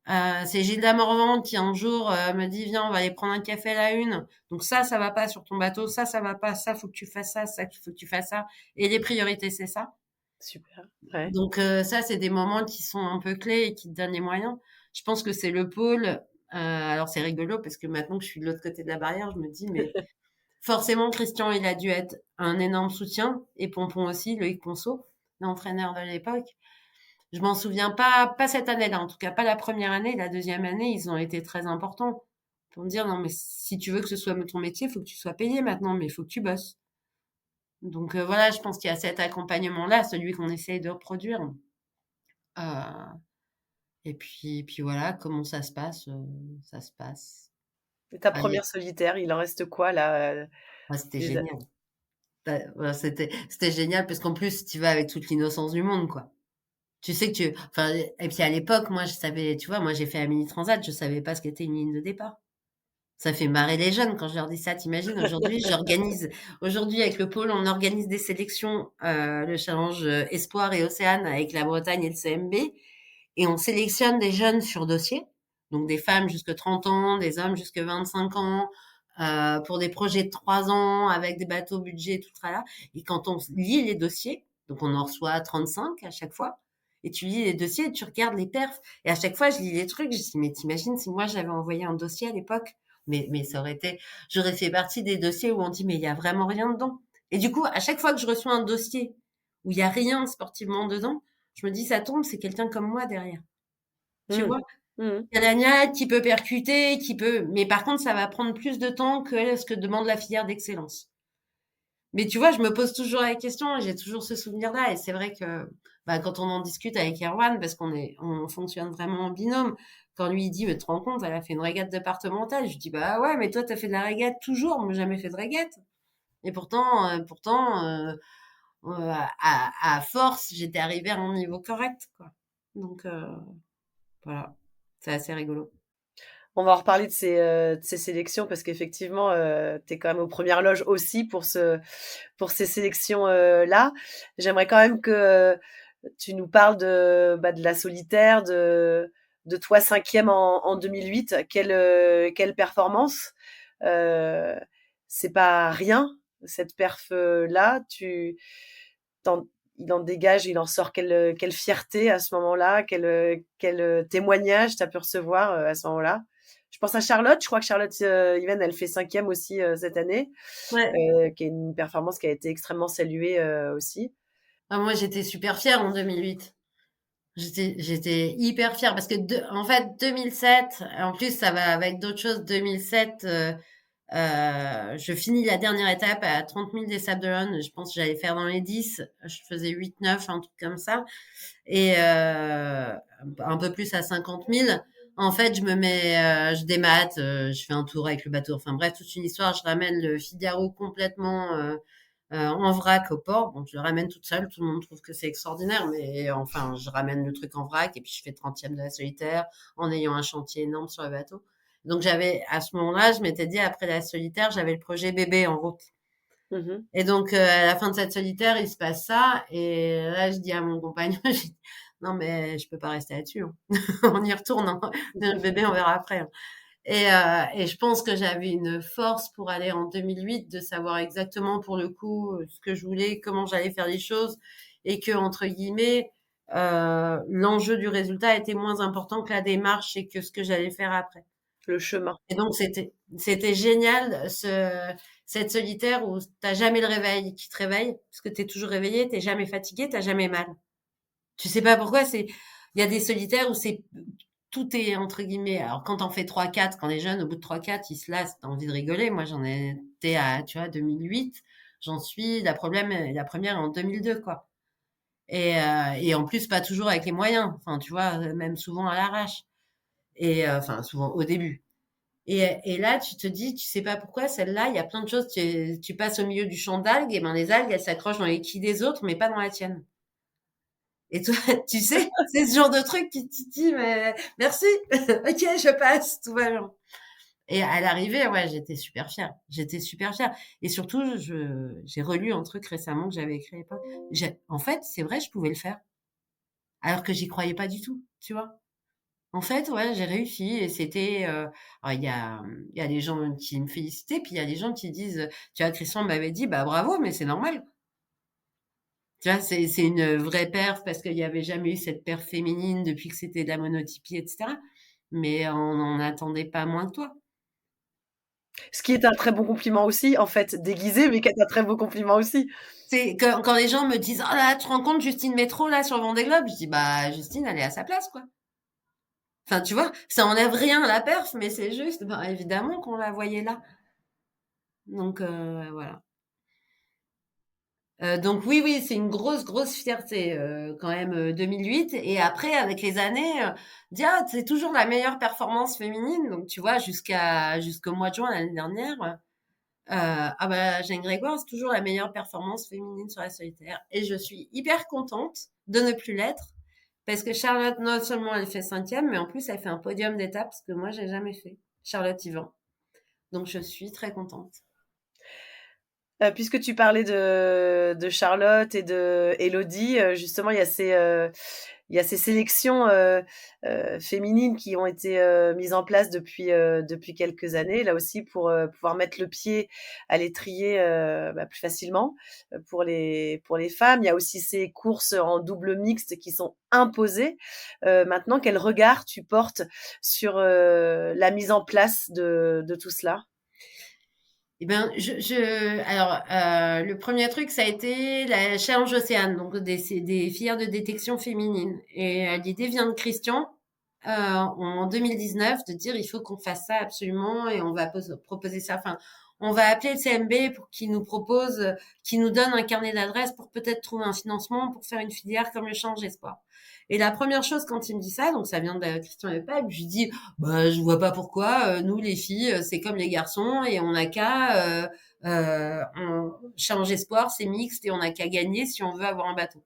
C'est Gilda Morvan qui un jour me dit, viens, on va aller prendre un café à la une. Donc ça va pas sur ton bateau, ça va pas, ça, faut que tu fasses ça, faut que tu fasses ça. Et les priorités, c'est ça. Super. Ouais. Donc ça, c'est des moments qui sont un peu clés et qui te donnent les moyens. Je pense que c'est le pôle. Alors c'est rigolo parce que maintenant que je suis de l'autre côté de la barrière, je me dis, mais forcément, Christian, il a dû être un énorme soutien, et Pompon aussi, Loïc Ponceau, l'entraîneur de l'époque. Je m'en souviens pas cette année-là, en tout cas pas la première année, la deuxième année, ils ont été très importants pour me dire non mais si tu veux que ce soit ton métier, il faut que tu sois payé maintenant, mais il faut que tu bosses. Donc voilà, je pense qu'il y a cet accompagnement-là, celui qu'on essaye de reproduire. Euh, Et puis voilà, comment ça se passe, ça se passe. Et ta Allez, première solitaire, il en reste quoi là, ah, c'était des a génial. Ouais, c'était génial parce qu'en plus, tu vas avec toute l'innocence du monde, quoi. Tu sais que enfin, et puis à l'époque, moi, je savais, tu vois, moi, j'ai fait un mini transat, je savais pas ce qu'était une ligne de départ. Ça fait marrer les jeunes quand je leur dis ça. T'imagines, aujourd'hui, avec le pôle, on organise des sélections, le challenge Espoir et Océane avec la Bretagne et le CMB. Et on sélectionne des jeunes sur dossier. Donc des femmes jusque 30 ans, des hommes jusque 25 ans, pour des projets de 3 ans avec des bateaux budget, tout ça là. Et quand on lit les dossiers, donc on en reçoit 35 à chaque fois, et tu lis les dossiers et tu regardes les perfs. Et à chaque fois, je lis les trucs, je dis, mais t'imagines si moi j'avais envoyé un dossier à l'époque, mais ça aurait été, j'aurais fait partie des dossiers où on dit, mais il y a vraiment rien dedans. Et du coup, à chaque fois que je reçois un dossier où il y a rien sportivement dedans, je me dis, ça tombe, c'est quelqu'un comme moi derrière. Tu Mmh. vois? Mmh. Il y a la gnade qui peut percuter, mais par contre, ça va prendre plus de temps que ce que demande la filière d'excellence. Mais tu vois, je me pose toujours la question et j'ai toujours ce souvenir-là. Et c'est vrai que, bah, quand on en discute avec Erwan, parce on fonctionne vraiment en binôme, quand lui il dit, mais tu te rends compte, elle a fait une régate départementale. Je lui dis, bah ouais, mais toi, t'as fait de la régate toujours, moi, jamais fait de régate. Et à force, j'étais arrivée à un niveau correct, quoi. Donc, voilà. C'est assez rigolo. On va en reparler de ces sélections parce qu'effectivement, tu es quand même aux premières loges aussi pour ces sélections, là. J'aimerais quand même que tu nous parles de la solitaire, de toi 5e en 2008. Quelle performance! Heu, c'est pas rien, cette perf, là. Tu il en dégage, il en sort quelle fierté à ce moment-là, quel témoignage tu as pu recevoir, à ce moment-là? Je pense à Charlotte, je crois que Charlotte, Yven, elle fait 5e aussi, cette année, Ouais. qui est une performance qui a été extrêmement saluée, aussi. Ah, moi, j'étais super fière en 2008. J'étais hyper fière parce que en fait, 2007, en plus, ça va avec d'autres choses. 2007, je finis la dernière étape à 30 000 des Sables d'Olonne. Je pense que j'allais faire dans les 10. Je faisais 8, 9, un truc comme ça. Et un peu plus à 50 000. En fait, je démate, je fais un tour avec le bateau. Enfin bref, toute une histoire. Je ramène le Figaro complètement en vrac au port. Bon, je le ramène toute seule. Tout le monde trouve que c'est extraordinaire, mais enfin, je ramène le truc en vrac et puis je fais 30e de la solitaire en ayant un chantier énorme sur le bateau. Donc à ce moment-là, je m'étais dit, après la solitaire, j'avais le projet bébé en route. Mmh. Et donc, à la fin de cette solitaire, il se passe ça. Et là, je dis à mon compagnon, je dis, non, mais je peux pas rester là-dessus, hein. On y retourne, hein. Le bébé, on verra après, hein. Et je pense que j'avais une force pour aller en 2008, de savoir exactement pour le coup ce que je voulais, comment j'allais faire les choses, et que entre guillemets, l'enjeu du résultat était moins important que la démarche et que ce que j'allais faire après. Le chemin. Et donc c'était génial cette solitaire où t'as jamais le réveil qui te réveille parce que t'es toujours réveillé, t'es jamais fatigué, t'as jamais mal. Tu sais pas pourquoi, il y a des solitaires où tout est entre guillemets. Alors quand on fait 3-4, quand les jeunes au bout de 3-4, ils se lassent, t'as envie de rigoler. Moi j'en ai été à, tu vois, 2008. J'en suis la première en 2002, quoi. Et en plus pas toujours avec les moyens. Enfin tu vois, même souvent à l'arrache. Et enfin souvent au début. Et là, tu te dis, tu sais pas pourquoi, celle-là, il y a plein de choses. Tu passes au milieu du champ d'algues, et ben les algues, elles s'accrochent dans les quilles des autres, mais pas dans la tienne. Et toi, tu sais, c'est ce genre de truc qui te dit, mais merci, ok, je passe, tout va bien. Et à l'arrivée, ouais, j'étais super fière. J'étais super fière. Et surtout, j'ai relu un truc récemment que j'avais écrit à l'époque. En fait, c'est vrai, je pouvais le faire. Alors que j'y croyais pas du tout, tu vois. En fait, ouais, j'ai réussi et c'était, alors il y a des gens qui me félicitaient, puis il y a des gens qui disent, tu vois, Christian m'avait dit: «Bah, bravo, mais c'est normal». Tu vois, c'est une vraie perf parce qu'il y avait jamais eu cette perf féminine depuis que c'était de la monotypie et cetera. Mais on n'en attendait pas moins que toi. Ce qui est un très bon compliment aussi, en fait, déguisé, mais qui est un très beau compliment aussi. C'est quand les gens me disent: «Oh là, tu te rends compte Justine Métro là sur Vendée Globe?» Je dis: «Bah, Justine, elle est à sa place, quoi». Enfin, tu vois, ça enlève rien à la perf, mais c'est juste, ben, évidemment qu'on la voyait là. Donc voilà. Donc oui, c'est une grosse fierté, quand même, 2008 et après avec les années, dire: «Ah, c'est toujours la meilleure performance féminine», donc tu vois jusqu'au mois de juin l'année dernière, ah bah, Jeanne Grégoire, c'est toujours la meilleure performance féminine sur la solitaire et je suis hyper contente de ne plus l'être parce que Charlotte, non seulement elle fait 5e, mais en plus elle fait un podium d'étape, ce que moi j'ai jamais fait. Charlotte Yvan. Donc je suis très contente. Puisque tu parlais de Charlotte et de Élodie, justement, il y a ces sélections féminines qui ont été mises en place depuis quelques années, là aussi pour pouvoir mettre le pied à l'étrier plus facilement pour les femmes. Il y a aussi ces courses en double mixte qui sont imposées. Maintenant, quel regard tu portes sur la mise en place de tout cela? Eh ben, alors, le premier truc, ça a été la Challenge Océane, donc des filières de détection féminine. Et l'idée vient de Christian en 2019 de dire il faut qu'on fasse ça absolument et on va proposer ça. Enfin, on va appeler le CMB pour qu'il nous propose, qu'il nous donne un carnet d'adresses pour peut-être trouver un financement pour faire une filière comme le Change Espoir. Et la première chose quand il me dit ça, donc ça vient de Christian Lepage, je lui dis bah je vois pas pourquoi nous les filles c'est comme les garçons et on n'a qu'à Change Espoir, c'est mixte et on n'a qu'à gagner si on veut avoir un bateau.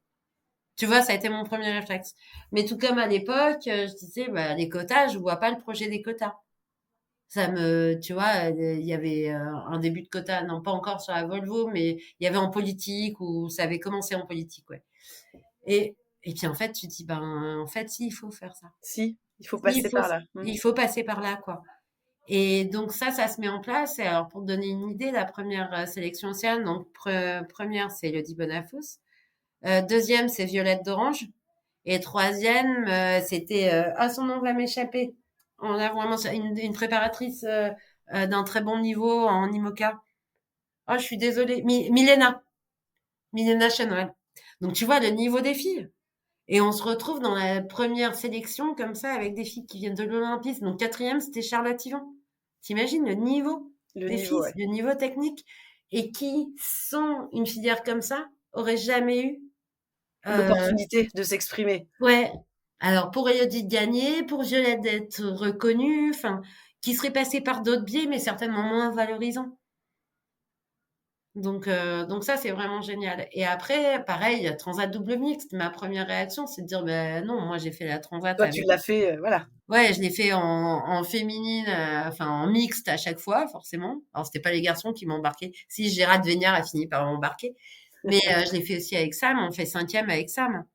Tu vois, ça a été mon premier réflexe. Mais tout comme à l'époque, je disais, bah, les quotas, je vois pas le projet des quotas. Tu vois, il y avait un début de quota, non pas encore sur la Volvo, mais il y avait en politique ou ça avait commencé en politique, ouais. Et, et puis en fait, tu te dis, ben, en fait, si, il faut faire ça. Si, il faut Si, passer par là. Mmh. il faut passer par là, quoi. Et donc ça se met en place. Et alors, pour te donner une idée, la première sélection océane, donc première, c'est Elodie Bonafous. Deuxième, c'est Violette d'Orange. Et troisième, c'était son nom va m'échapper. On a vraiment une préparatrice d'un très bon niveau en IMOCA. Oh, je suis désolée. Milena Chenwell. Donc tu vois le niveau des filles. Et on se retrouve dans la première sélection comme ça avec des filles qui viennent de l'Olympisme. Donc quatrième, c'était Charlotte Yvan. T'imagines le niveau Le des niveau, filles, ouais. le niveau technique, et qui, sans une filière comme ça, auraient jamais eu euh, L'opportunité de s'exprimer. ouais. Alors pour Elodie de gagner, pour Violette d'être reconnue, enfin, qui serait passée par d'autres biais, mais certainement moins valorisants. Donc ça, c'est vraiment génial. Et après, pareil, Transat double mixte. Ma première réaction, c'est de dire, ben non, moi j'ai fait la Transat Toi, tu avec. l'as fait, voilà. Ouais, je l'ai fait en féminine, enfin en mixte à chaque fois, forcément. Alors c'était pas les garçons qui m'embarquaient. Si Gérald Vignard a fini par m'embarquer, mais je l'ai fait aussi avec Sam. On fait 5e avec Sam.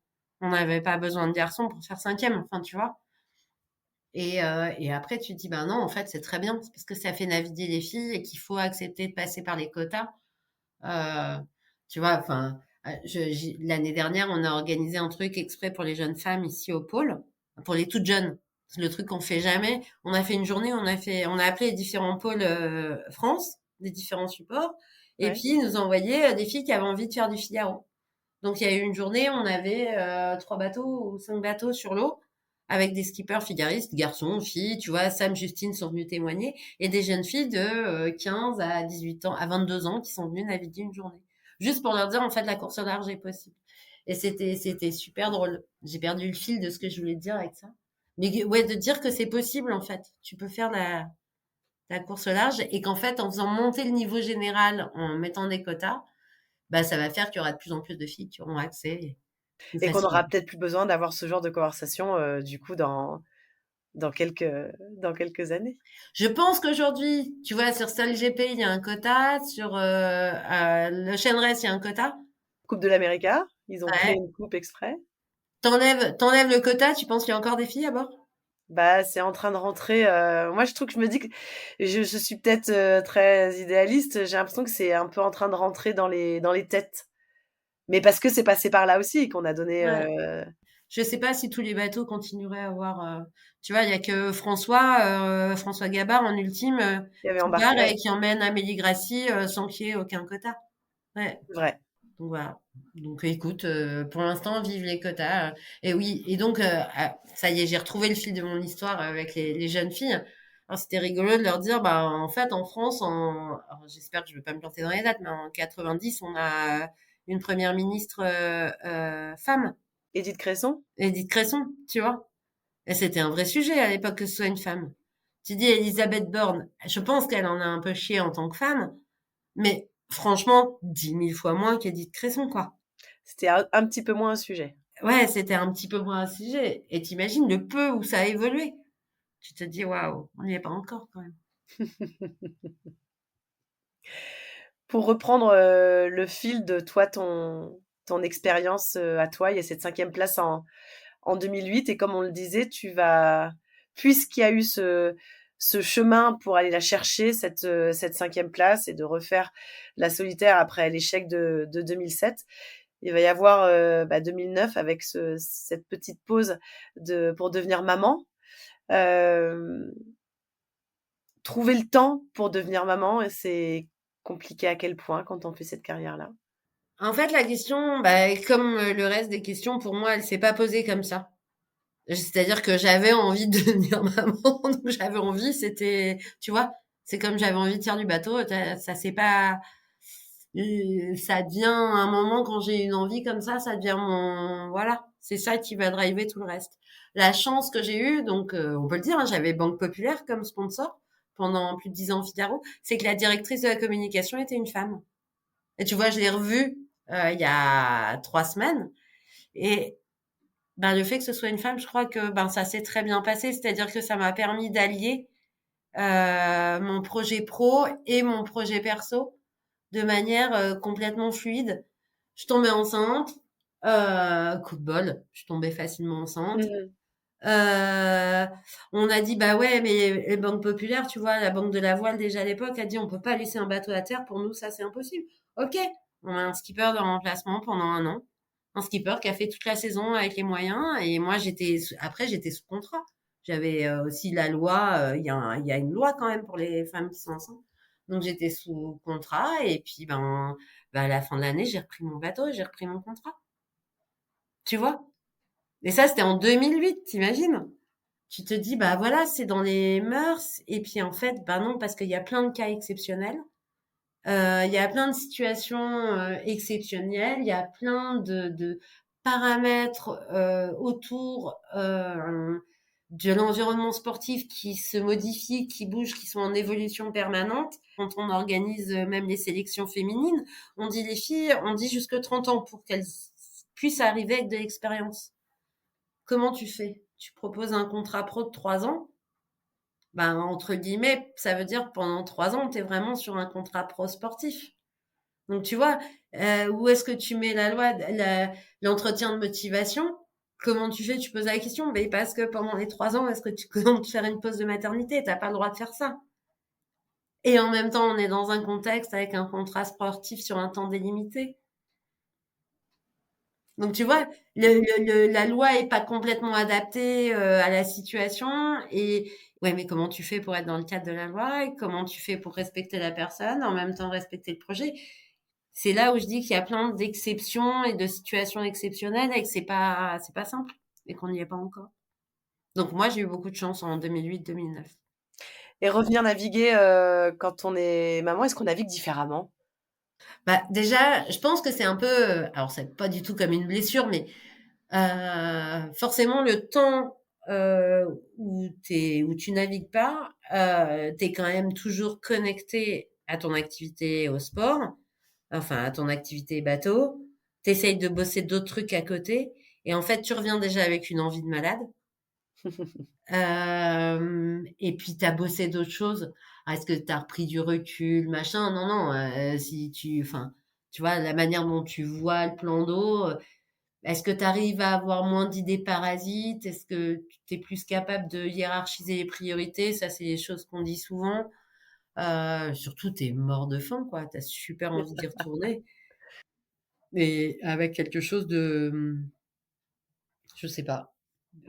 On n'avait pas besoin de garçons pour faire 5e, enfin tu vois. Et après, tu te dis, ben non, en fait, c'est très bien, c'est parce que ça fait naviguer les filles et qu'il faut accepter de passer par les quotas. Euh, Tu vois, enfin, l'année dernière, on a organisé un truc exprès pour les jeunes femmes ici au pôle, pour les toutes jeunes. C'est le truc qu'on fait jamais. On a fait une journée, on a appelé les différents pôles France, des différents supports, et Ouais. puis ils nous envoyaient des filles qui avaient envie de faire du Figaro. Donc il y a eu une journée, on avait 3 bateaux ou 5 bateaux sur l'eau avec des skippers figaristes, garçons, filles, tu vois, Sam, Justine sont venus témoigner, et des jeunes filles de 15 à 18 ans, à 22 ans qui sont venues naviguer une journée. Juste pour leur dire, en fait, la course au large est possible. Et c'était super drôle. J'ai perdu le fil de ce que je voulais te dire avec ça. Mais ouais, de dire que c'est possible, en fait. Tu peux faire la course au large et qu'en fait, en faisant monter le niveau général, en mettant des quotas, bah, ça va faire qu'il y aura de plus en plus de filles qui auront accès plus Et qu'on aura facilement. peut-être plus besoin d'avoir ce genre de conversation, du coup, dans quelques dans quelques années. Je pense qu'aujourd'hui, tu vois, sur SolGP, il y a un quota, sur le Race, il y a un quota. Coupe de l'América, ils ont créé Ouais. une coupe exprès. T'enlèves le quota, tu penses qu'il y a encore des filles à bord? Bah, c'est en train de rentrer, moi je trouve que je me dis que je suis peut-être, très idéaliste, j'ai l'impression que c'est un peu en train de rentrer dans les têtes. Mais parce que c'est passé par là aussi qu'on a donné, Ouais. Je sais pas si tous les bateaux continueraient à avoir. Tu vois, il y a que François Gabard en ultime, qui avait qui part embarqué, ouais, et qui emmène Amélie Grassi sans qu'il y ait aucun quota. Ouais. c'est vrai. Donc voilà. Donc écoute, pour l'instant, vive les quotas. Et oui, et donc ça y est, j'ai retrouvé le fil de mon histoire avec les jeunes filles. Alors c'était rigolo de leur dire, bah en fait en France, alors, j'espère que je vais pas me planter dans les dates, mais en 90, on a une première ministre femme, Édith Cresson? Edith Cresson, tu vois. Et c'était un vrai sujet à l'époque que ce soit une femme. Tu dis Elisabeth Borne, je pense qu'elle en a un peu chié en tant que femme, mais franchement, 10 000 fois moins qu'Edith Cresson, quoi. C'était un petit peu moins un sujet. Ouais, c'était un petit peu moins un sujet. Et t'imagines le peu où ça a évolué. Tu te dis, waouh, on n'y est pas encore quand même. Pour reprendre, le fil de toi, ton expérience, à toi, il y a cette 5e place en 2008 et comme on le disait, puisqu'il y a eu ce chemin pour aller la chercher, cette 5e place et de refaire la solitaire après l'échec de 2007, il va y avoir, 2009 avec cette petite pause pour devenir maman. Hem, Trouver le temps pour devenir maman, c'est compliqué à quel point quand on fait cette carrière-là? En fait, la question, bah, comme le reste des questions, pour moi, elle s'est pas posée comme ça. C'est-à-dire que j'avais envie de devenir maman, donc j'avais envie, c'était, tu vois, c'est comme j'avais envie de tirer du bateau, ça c'est pas, ça devient un moment quand j'ai une envie comme ça devient voilà, c'est ça qui va driver tout le reste. La chance que j'ai eue, donc on peut le dire, hein, j'avais Banque Populaire comme sponsor pendant plus de 10 ans Figaro, c'est que la directrice de la communication était une femme. Et tu vois, je l'ai revue il y a 3 semaines et ben, le fait que ce soit une femme, je crois que ben ça s'est très bien passé. C'est-à-dire que ça m'a permis d'allier mon projet pro et mon projet perso de manière complètement fluide. Je tombais enceinte, coup de bol, je tombais facilement enceinte. Mmh. Euh, on a dit bah ouais, mais les banques populaires, tu vois, la banque de la voile déjà à l'époque a dit on peut pas laisser un bateau à terre. Pour nous, ça c'est impossible. Ok, on a un skipper de remplacement pendant un an, un skipper qui a fait toute la saison avec les moyens. Et moi après j'étais sous contrat. J'avais aussi la loi. Il y a une loi quand même pour les femmes qui sont enceintes. Donc j'étais sous contrat et puis à la fin de l'année j'ai repris mon bateau et j'ai repris mon contrat. Tu vois? Et ça c'était en 2008, t'imagines? Tu te dis, bah voilà, c'est dans les mœurs. Et puis en fait, bah non, parce qu'il y a plein de cas exceptionnels. Il y a plein de situations exceptionnelles. Il y a plein de paramètres autour de l'environnement sportif qui se modifient, qui bougent, qui sont en évolution permanente. Quand on organise même les sélections féminines, on dit les filles, on dit jusque 30 ans pour qu'elles puissent arriver avec de l'expérience. Comment tu fais? Tu proposes un contrat pro de 3 ans? Ben, entre guillemets, ça veut dire pendant 3 ans, tu es vraiment sur un contrat pro sportif. Donc, tu vois, où est-ce que tu mets la loi, l'entretien de motivation? Comment tu fais? Tu poses la question, mais parce que pendant les 3 ans, est-ce que tu comptes faire une pause de maternité? T'as pas le droit de faire ça. Et en même temps, on est dans un contexte avec un contrat sportif sur un temps délimité. Donc tu vois, la loi est pas complètement adaptée à la situation et ouais, mais comment tu fais pour être dans le cadre de la loi et comment tu fais pour respecter la personne, en même temps respecter le projet? C'est là où je dis qu'il y a plein d'exceptions et de situations exceptionnelles et que c'est pas simple et qu'on n'y est pas encore. Donc moi, j'ai eu beaucoup de chance en 2008-2009. Et revenir naviguer, quand on est maman, est-ce qu'on navigue différemment? Bah déjà, je pense que c'est un peu, alors c'est pas du tout comme une blessure, mais forcément, le temps où tu navigues pas, tu es quand même toujours connecté à ton activité au sport, enfin à ton activité bateau. Tu essayes de bosser d'autres trucs à côté. Et en fait, tu reviens déjà avec une envie de malade. Et puis, tu as bossé d'autres choses. Ah, est-ce que tu as repris du recul, machin? Non, non. Si tu, enfin, tu vois, la manière dont tu vois le plan d'eau, est-ce que tu arrives à avoir moins d'idées parasites? Est-ce que tu es plus capable de hiérarchiser les priorités? Ça, c'est des choses qu'on dit souvent. Surtout, tu es mort de faim, quoi. Tu as super envie d'y retourner. Et avec quelque chose de, je sais pas.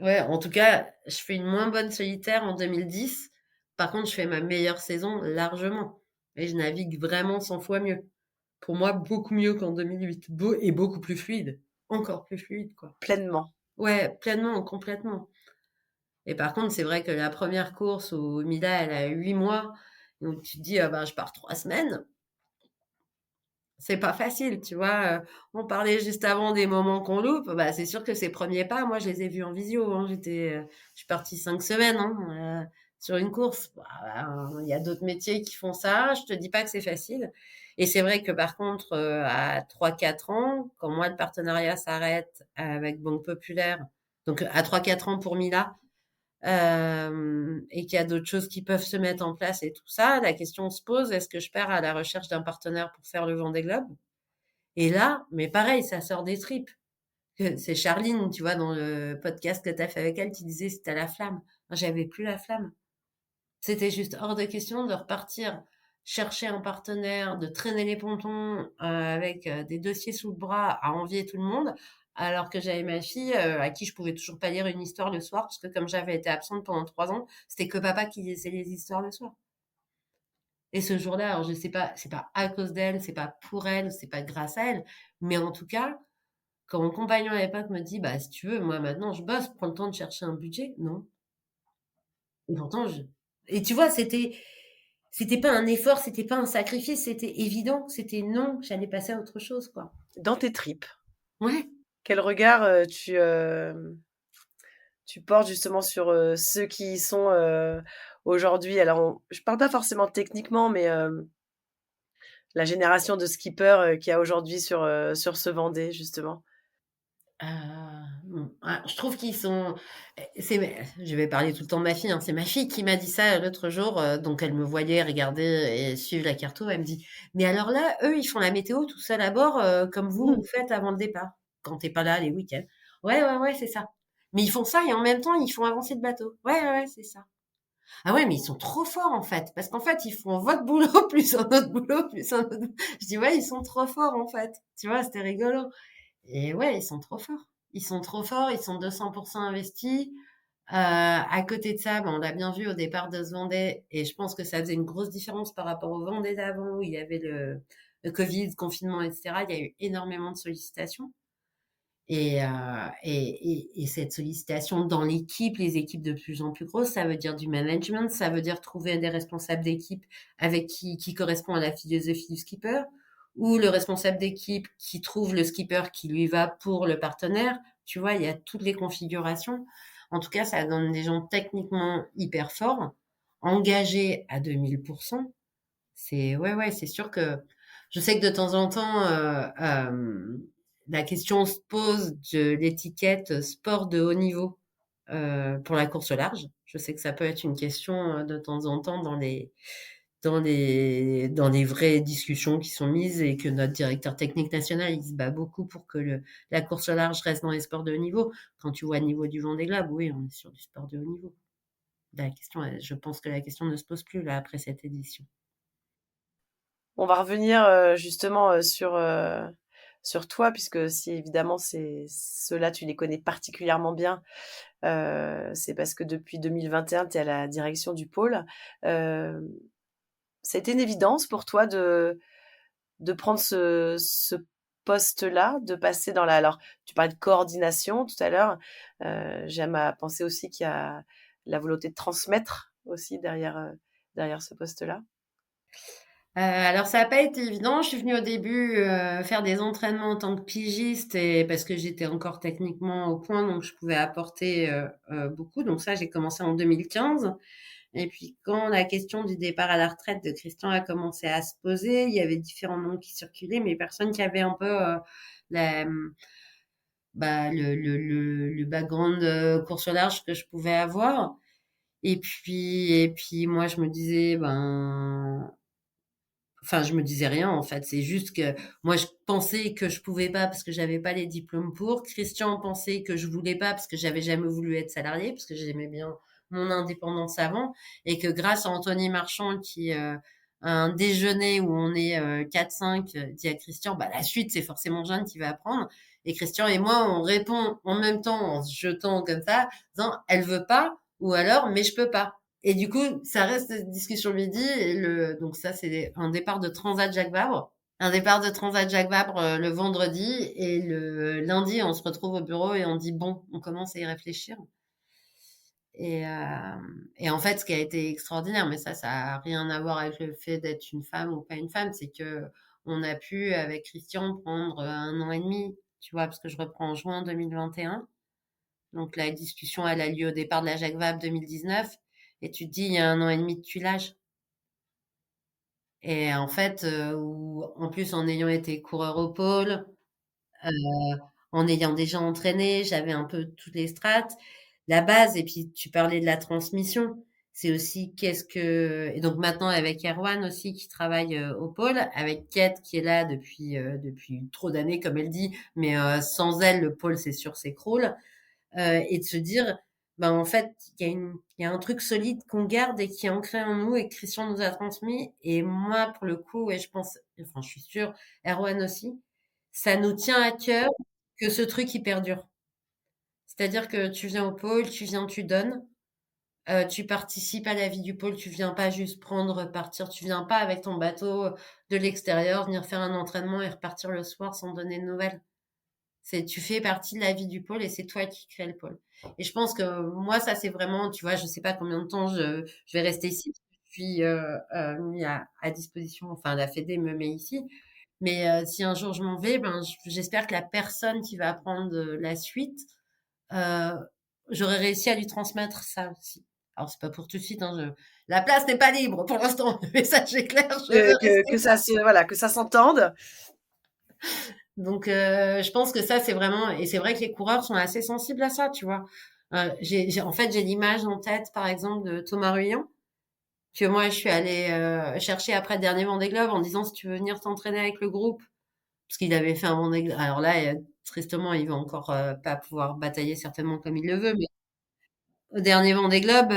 Ouais, en tout cas, je fais une moins bonne solitaire en 2010. Par contre, je fais ma meilleure saison largement. Et je navigue vraiment 100 fois mieux. Pour moi, beaucoup mieux qu'en 2008. Et beaucoup plus fluide. Encore plus fluide, quoi. Pleinement. Ouais, pleinement, complètement. Et par contre, c'est vrai que la première course où Mila, elle a 8 mois, donc tu te dis, ah ben, je pars 3 semaines. C'est pas facile, tu vois? On parlait juste avant des moments qu'on loupe, bah, c'est sûr que ces premiers pas, moi, je les ai vus en visio, hein. Je suis partie 5 semaines, hein, sur une course. Bah, il y a d'autres métiers qui font ça, je te dis pas que c'est facile et c'est vrai que par contre, à 3-4 ans, quand moi le partenariat s'arrête avec Banque Populaire, donc à 3-4 ans pour Mila, et qu'il y a d'autres choses qui peuvent se mettre en place et tout ça, la question se pose, est-ce que je pars à la recherche d'un partenaire pour faire le Vendée Globe? Et là, mais pareil, ça sort des tripes. C'est Charline, tu vois, dans le podcast que tu as fait avec elle, qui disait si tu la flamme. Moi, j'avais plus la flamme. C'était juste hors de question de repartir chercher un partenaire, de traîner les pontons avec des dossiers sous le bras à envier tout le monde, alors que j'avais ma fille à qui je pouvais toujours pas lire une histoire le soir, parce que comme j'avais été absente pendant 3 ans, c'était que papa qui lisait les histoires le soir. Et ce jour-là, alors je sais pas, c'est pas à cause d'elle, c'est pas pour elle, c'est pas grâce à elle, mais en tout cas, quand mon compagnon à l'époque me dit, bah si tu veux, moi maintenant je bosse, prends le temps de chercher un budget, non. Et pourtant, et tu vois, c'était pas un effort, c'était pas un sacrifice, c'était évident, c'était non, j'allais passer à autre chose, quoi. Dans tes tripes, Ouais. quel regard, tu portes justement sur, ceux qui y sont, aujourd'hui? Alors je parle pas forcément techniquement, mais, la génération de skippers, qu'il y a aujourd'hui sur ce Vendée justement. Je trouve qu'ils sont je vais parler tout le temps de ma fille, hein. C'est ma fille qui m'a dit ça l'autre jour, donc elle me voyait regarder et suivre la carto. Elle me dit: «Mais alors là, eux, ils font la météo tout seuls à bord, comme vous faites avant le départ, quand tu pas là les week-ends». «Ouais, ouais, ouais, c'est ça. Mais ils font ça et en même temps, ils font avancer le bateau». «Ouais, ouais, ouais, c'est ça». «Ah ouais, mais ils sont trop forts, en fait, parce qu'en fait, ils font votre boulot plus un autre boulot plus un autre». Je dis: «Ouais, ils sont trop forts, en fait». Tu vois? C'était rigolo. Et ouais, ils sont trop forts. Ils sont trop forts, ils sont 200% investis. À côté de ça, ben, on l'a bien vu au départ de ce Vendée, et je pense que ça faisait une grosse différence par rapport au Vendée d'avant où il y avait le Covid, le confinement, etc. Il y a eu énormément de sollicitations. Et cette sollicitation dans l'équipe, les équipes de plus en plus grosses, ça veut dire du management, ça veut dire trouver des responsables d'équipe avec qui correspond à la philosophie du skipper, ou le responsable d'équipe qui trouve le skipper qui lui va pour le partenaire. Tu vois, il y a toutes les configurations. En tout cas, ça donne des gens techniquement hyper forts, engagés à 2000%. Ouais, ouais, c'est sûr que je sais que de temps en temps, la question se pose de l'étiquette sport de haut niveau pour la course au large. Je sais que ça peut être une question de temps en temps dans les vraies discussions qui sont mises, et que notre directeur technique national, il se bat beaucoup pour que la course au large reste dans les sports de haut niveau. Quand tu vois le niveau du Vendée Globe, oui, on est sur du sport de haut niveau. Je pense que la question ne se pose plus là après cette édition. On va revenir, justement, sur toi puisque si évidemment ceux-là tu les connais particulièrement bien, c'est parce que depuis 2021 tu es à la direction du pôle. Hem, Ça a été une évidence pour toi de prendre ce poste-là, de passer dans la alors tu parlais de coordination tout à l'heure, j'aime à penser aussi qu'il y a la volonté de transmettre aussi derrière ce poste-là? Alors ça a pas été évident. Je suis venue au début, faire des entraînements en tant que pigiste, et parce que j'étais encore techniquement au point, donc je pouvais apporter, beaucoup. Donc ça, j'ai commencé en 2015, et puis quand la question du départ à la retraite de Christian a commencé à se poser, il y avait différents noms qui circulaient, mais personne qui avait un peu, la, le background, course au large que je pouvais avoir. Et puis moi je me disais, ben, enfin, je me disais rien, en fait. C'est juste que moi, je pensais que je pouvais pas parce que j'avais pas les diplômes pour. Christian pensait que je voulais pas parce que j'avais jamais voulu être salarié, parce que j'aimais bien mon indépendance avant. Et que grâce à Anthony Marchand, qui, a un déjeuner où on est 4-5, dit à Christian, bah, la suite, c'est forcément Jeanne qui va apprendre. Et Christian et moi, on répond en même temps, en se jetant comme ça, en disant, elle veut pas, ou alors, mais je peux pas. Et du coup, ça reste discussion midi. Donc ça, c'est un départ de Transat Jacques Vabre. Un départ de Transat Jacques Vabre le vendredi, et le lundi, on se retrouve au bureau et on dit bon, on commence à y réfléchir. Et en fait, ce qui a été extraordinaire, mais ça a rien à voir avec le fait d'être une femme ou pas une femme, c'est que on a pu, avec Christian, prendre 1 an et demi, tu vois, parce que je reprends en juin 2021. Donc la discussion, elle a lieu au départ de la Jacques Vabre 2019. Et tu te dis, il y a 1 an et demi de tuilage. Et en fait, en plus, en ayant été coureur au pôle, euh, en ayant déjà entraîné, j'avais un peu toutes les strates, la base. Et puis, tu parlais de la transmission. C'est aussi et donc maintenant avec Erwan aussi qui travaille au pôle, avec Kate qui est là depuis trop d'années comme elle dit, mais sans elle le pôle c'est sûr s'écroule. Et de se dire, ben en fait, il y a un truc solide qu'on garde et qui est ancré en nous et que Christian nous a transmis. Et moi, pour le coup, et je pense, enfin, je suis sûre, Erwan aussi, ça nous tient à cœur que ce truc, il perdure. C'est-à-dire que tu viens au pôle, tu viens, tu donnes, tu participes à la vie du pôle, tu viens pas juste prendre, partir, tu viens pas avec ton bateau de l'extérieur, venir faire un entraînement et repartir le soir sans donner de nouvelles. Tu fais partie de la vie du pôle et c'est toi qui crée le pôle. Et je pense que moi, ça, c'est vraiment, tu vois, je sais pas combien de temps je vais rester ici. Je suis mis à disposition, enfin, la Fédé me met ici. Mais si un jour je m'en vais, ben, j'espère que la personne qui va prendre la suite, euh, j'aurai réussi à lui transmettre ça aussi. Alors, c'est pas pour tout de suite, hein, la place n'est pas libre pour l'instant. Le message est clair, je veux rester. Que ça s'entende. Donc, je pense que ça, c'est vraiment, et c'est vrai que les coureurs sont assez sensibles à ça, tu vois. En fait, j'ai l'image en tête, par exemple, de Thomas Ruyant, que moi, je suis allée chercher après le dernier Vendée Globe en disant si tu veux venir t'entraîner avec le groupe, parce qu'il avait fait un Vendée Globe. Alors là, tristement, il va encore pas pouvoir batailler certainement comme il le veut, mais au dernier Vendée Globe,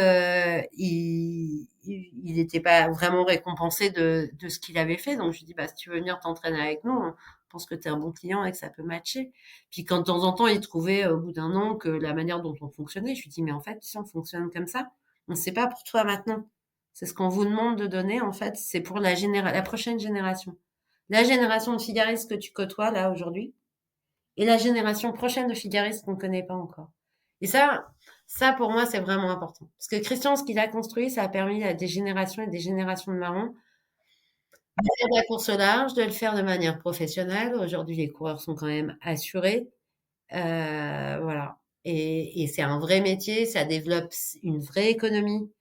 il n'était pas vraiment récompensé de ce qu'il avait fait. Donc, je lui dis, bah, si tu veux venir t'entraîner avec nous, on pense que tu es un bon client et que ça peut matcher. Puis, quand de temps en temps, il trouvait au bout d'un an que la manière dont on fonctionnait, je lui dis, mais en fait, si on fonctionne comme ça, on ne sait pas pour toi maintenant. C'est ce qu'on vous demande de donner, en fait, c'est pour la prochaine génération. La génération de figaristes que tu côtoies, là, aujourd'hui, et la génération prochaine de figaristes qu'on ne connaît pas encore. Et ça, pour moi, c'est vraiment important. Parce que Christian, ce qu'il a construit, ça a permis à des générations et des générations de marrons de faire de la course au large, de le faire de manière professionnelle. Aujourd'hui, les coureurs sont quand même assurés. Voilà. Et c'est un vrai métier, ça développe une vraie économie.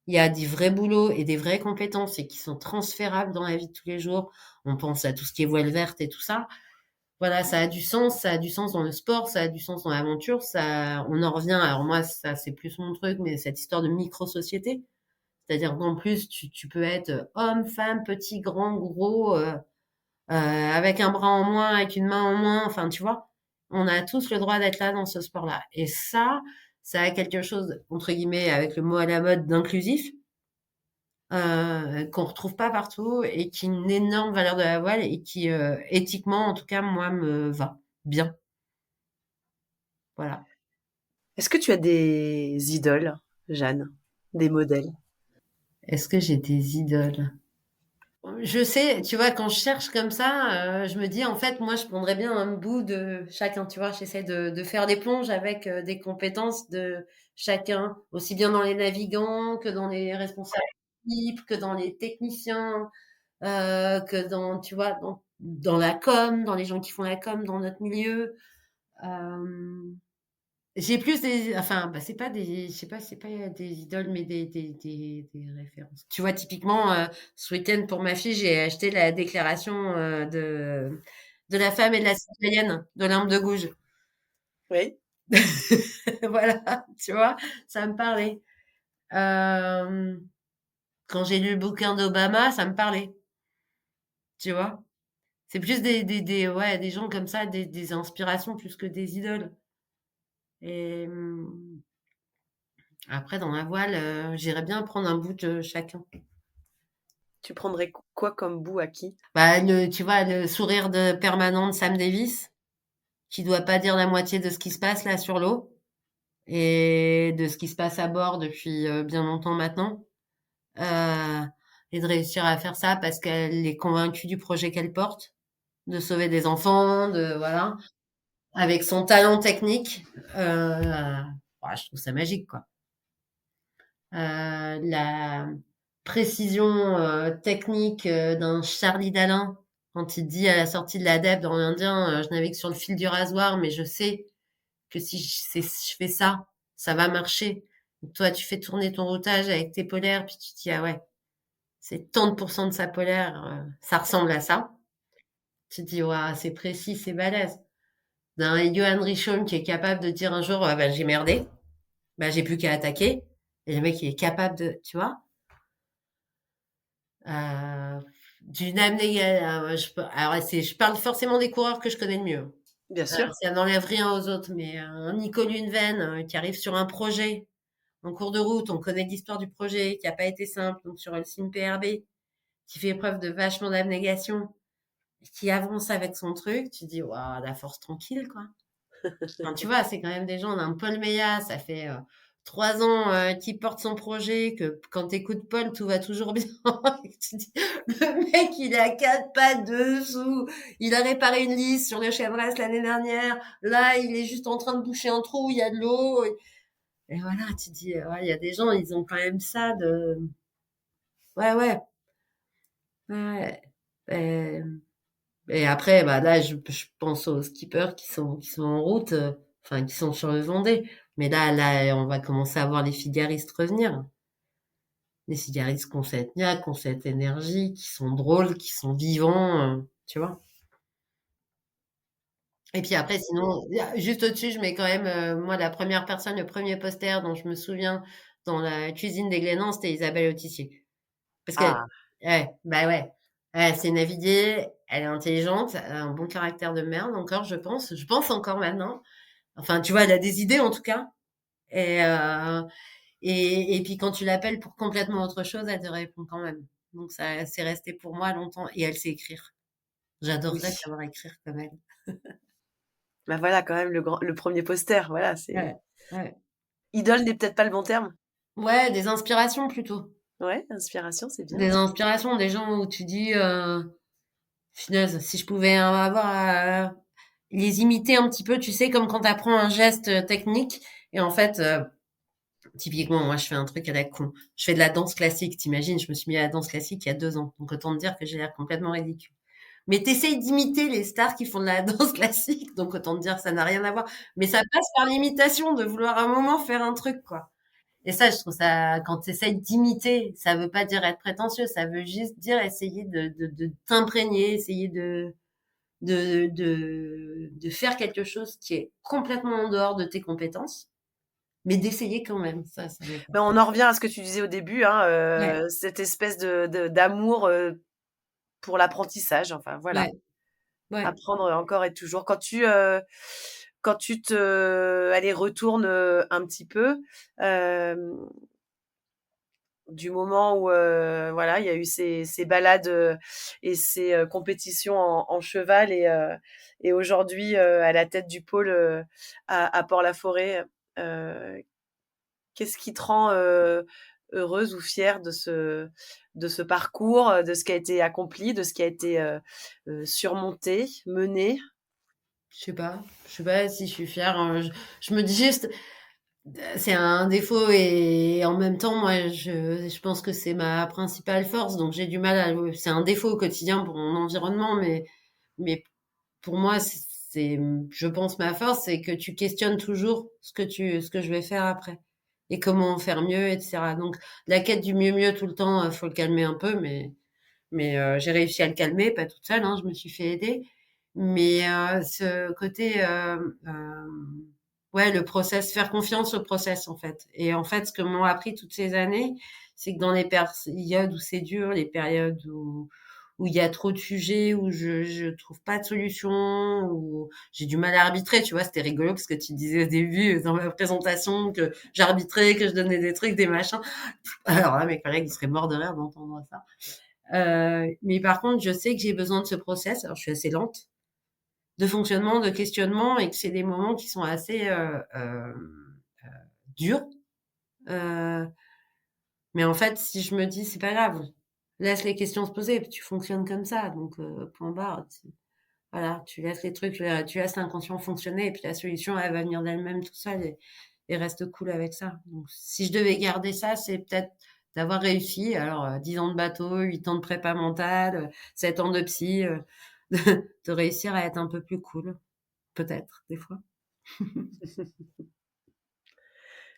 Il y a des vrais boulots et des vraies compétences et qui sont transférables dans la vie de tous les jours. On pense à tout ce qui est voile verte et tout ça. Voilà, ça a du sens dans le sport, ça a du sens dans l'aventure, on en revient, alors moi, ça, c'est plus mon truc, mais cette histoire de micro-société. C'est-à-dire qu'en plus, tu peux être homme, femme, petit, grand, gros, avec un bras en moins, avec une main en moins, enfin, tu vois. On a tous le droit d'être là dans ce sport-là. Et ça a quelque chose, entre guillemets, avec le mot à la mode, d'inclusif, qu'on retrouve pas partout et qui est une énorme valeur de la voile et qui, éthiquement, en tout cas, moi, me va bien. Voilà. Est-ce que tu as des idoles, Jeanne? Des modèles? Est-ce que j'ai des idoles? Je sais, tu vois, quand je cherche comme ça, je me dis, en fait, moi, je prendrais bien un bout de chacun, tu vois, j'essaie de faire des plonges avec des compétences de chacun, aussi bien dans les navigants que dans les responsables d'équipe, que dans les techniciens, que dans, tu vois, dans la com, dans les gens qui font la com dans notre milieu. Euh, J'ai plus enfin, bah, c'est pas des, je sais pas, c'est pas des idoles, mais des références. Tu vois, typiquement, ce week-end pour ma fille, j'ai acheté la déclaration de la femme et de la citoyenne d'Olympe de Gouges. Oui. Voilà, tu vois, ça me parlait. Euh, Quand j'ai lu le bouquin d'Obama, ça me parlait. Tu vois, c'est plus ouais, des gens comme ça, des inspirations plus que des idoles. Et après, dans la voile, j'irais bien prendre un bout de chacun. Tu prendrais quoi comme bout à qui? Bah, tu vois, le sourire permanent de Sam Davis, qui doit pas dire la moitié de ce qui se passe là sur l'eau et de ce qui se passe à bord depuis bien longtemps maintenant. Euh, et de réussir à faire ça parce qu'elle est convaincue du projet qu'elle porte, de sauver des enfants, voilà, avec son talent technique. Ouais, je trouve ça magique, quoi. La précision technique d'un Charlie Dalin Quand il te dit à la sortie de l'ADEPE dans l'Indien, je navigue sur le fil du rasoir, mais je sais que si je fais ça, ça va marcher. Donc, toi, tu fais tourner ton routage avec tes polaires, puis tu te dis, ah ouais, c'est tant de pourcents de sa polaire, ça ressemble à ça. Tu te dis, waouh, c'est précis, c'est balèze. D'un Johan Richomme qui est capable de dire un jour, ah, bah, j'ai merdé, bah, j'ai plus qu'à attaquer. Et le mec, il est capable de, tu vois, euh, d'une abnégation. Alors, je parle forcément des coureurs que je connais le mieux. Bien sûr. Ça n'enlève rien aux autres, mais un Nico Lunven qui arrive sur un projet en cours de route, on connaît l'histoire du projet qui n'a pas été simple, donc sur le sim PRB, qui fait preuve de vachement d'abnégation, qui avance avec son truc, tu dis, waouh, la force tranquille, quoi. Enfin, tu vois, c'est quand même des gens, on a un Paul Meillat, ça fait 3 ans qu'il porte son projet, que quand t'écoutes Paul, tout va toujours bien. Et que tu dis, le mec, il est à 4 pattes dessous, il a réparé une lisse sur le Chevreuse l'année dernière, là, il est juste en train de boucher un trou, il y a de l'eau. Et voilà, tu dis, ouais, il y a des gens, ils ont quand même ça de... Ouais, ouais, ouais. Et, et après, bah là, je pense aux skippers qui sont en route, enfin, qui sont sur le Vendée. Mais là, on va commencer à voir les figaristes revenir. Les figaristes qui ont cette niaque, qui ont cette énergie, qui sont drôles, qui sont vivants, tu vois. Et puis après, sinon, juste au-dessus, je mets quand même, moi, la première personne, le premier poster dont je me souviens dans la cuisine des Glénans, c'était Isabelle Autissier. Parce que, Ah, ouais, bah ouais, elle sait naviguer, elle est intelligente, elle a un bon caractère de merde encore, je pense. Je pense encore maintenant. Enfin, tu vois, elle a des idées en tout cas. Et, euh, et puis quand tu l'appelles pour complètement autre chose, elle te répond quand même. Donc ça, c'est resté pour moi longtemps. Et elle sait écrire. oui. J'adorerais savoir écrire comme elle. Bah voilà, quand même, le premier poster, voilà, c'est. Ouais, ouais. Idole n'est peut-être pas le bon terme. Ouais, des inspirations plutôt. Ouais, inspiration, c'est bien Des aussi. inspirations, des gens où tu dis, Finesse, si je pouvais avoir les imiter un petit peu, tu sais, comme quand tu apprends un geste technique. Et en fait, typiquement, moi, je fais un truc à la con. Je fais de la danse classique, t'imagines, je me suis mis à la danse classique il y a 2 ans. Donc, autant te dire que j'ai l'air complètement ridicule. Mais t'essayes d'imiter les stars qui font de la danse classique, donc autant te dire que ça n'a rien à voir. Mais ça passe par l'imitation, de vouloir à un moment faire un truc, quoi. Et ça, je trouve ça, quand tu essayes d'imiter, ça veut pas dire être prétentieux, ça veut juste dire essayer de t'imprégner, essayer de faire quelque chose qui est complètement en dehors de tes compétences, mais d'essayer quand même. Ça Ben, on en revient à ce que tu disais au début, hein, ouais, cette espèce d'amour pour l'apprentissage. Enfin, voilà. ouais, ouais. Apprendre encore et toujours. Quand tu allez, retournes un petit peu, euh, du moment où voilà, il y a eu ces balades et ces compétitions en cheval et aujourd'hui à la tête du pôle à Port-la-Forêt, euh, qu'est-ce qui te rend heureuse ou fière de ce parcours, de ce qui a été accompli, de ce qui a été surmonté, mené? Je sais pas si je suis fière. Je me dis juste, c'est un défaut et en même temps, moi, je pense que c'est ma principale force. Donc j'ai du mal c'est un défaut au quotidien pour mon environnement, mais pour moi, je pense ma force, c'est que tu questionnes toujours ce que je vais faire après et comment faire mieux, etc. Donc, la quête du mieux tout le temps, faut le calmer un peu, mais j'ai réussi à le calmer, pas toute seule, hein, je me suis fait aider. Mais ce côté, ouais, le process, faire confiance au process en fait. Et en fait, ce que m'ont appris toutes ces années, c'est que dans les périodes où c'est dur, les périodes où il y a trop de sujets, où je trouve pas de solution, où j'ai du mal à arbitrer, tu vois, c'était rigolo parce que tu disais au début dans ma présentation que j'arbitrais, que je donnais des trucs, des machins. Alors là, mes collègues, ils seraient morts de rire d'entendre ça. Mais par contre, je sais que j'ai besoin de ce process. Alors, je suis assez lente de fonctionnement, de questionnement, et que c'est des moments qui sont assez durs. Euh, mais en fait, si je me dis, c'est pas grave, laisse les questions se poser, puis tu fonctionnes comme ça, donc point barre. Voilà, tu laisses les trucs, tu laisses l'inconscient fonctionner, et puis la solution, elle va venir d'elle-même tout seul, et reste cool avec ça. Donc, si je devais garder ça, c'est peut-être d'avoir réussi. Alors, 10 ans de bateau, 8 ans de prépa mentale, 7 ans de psy, de réussir à être un peu plus cool, peut-être, des fois.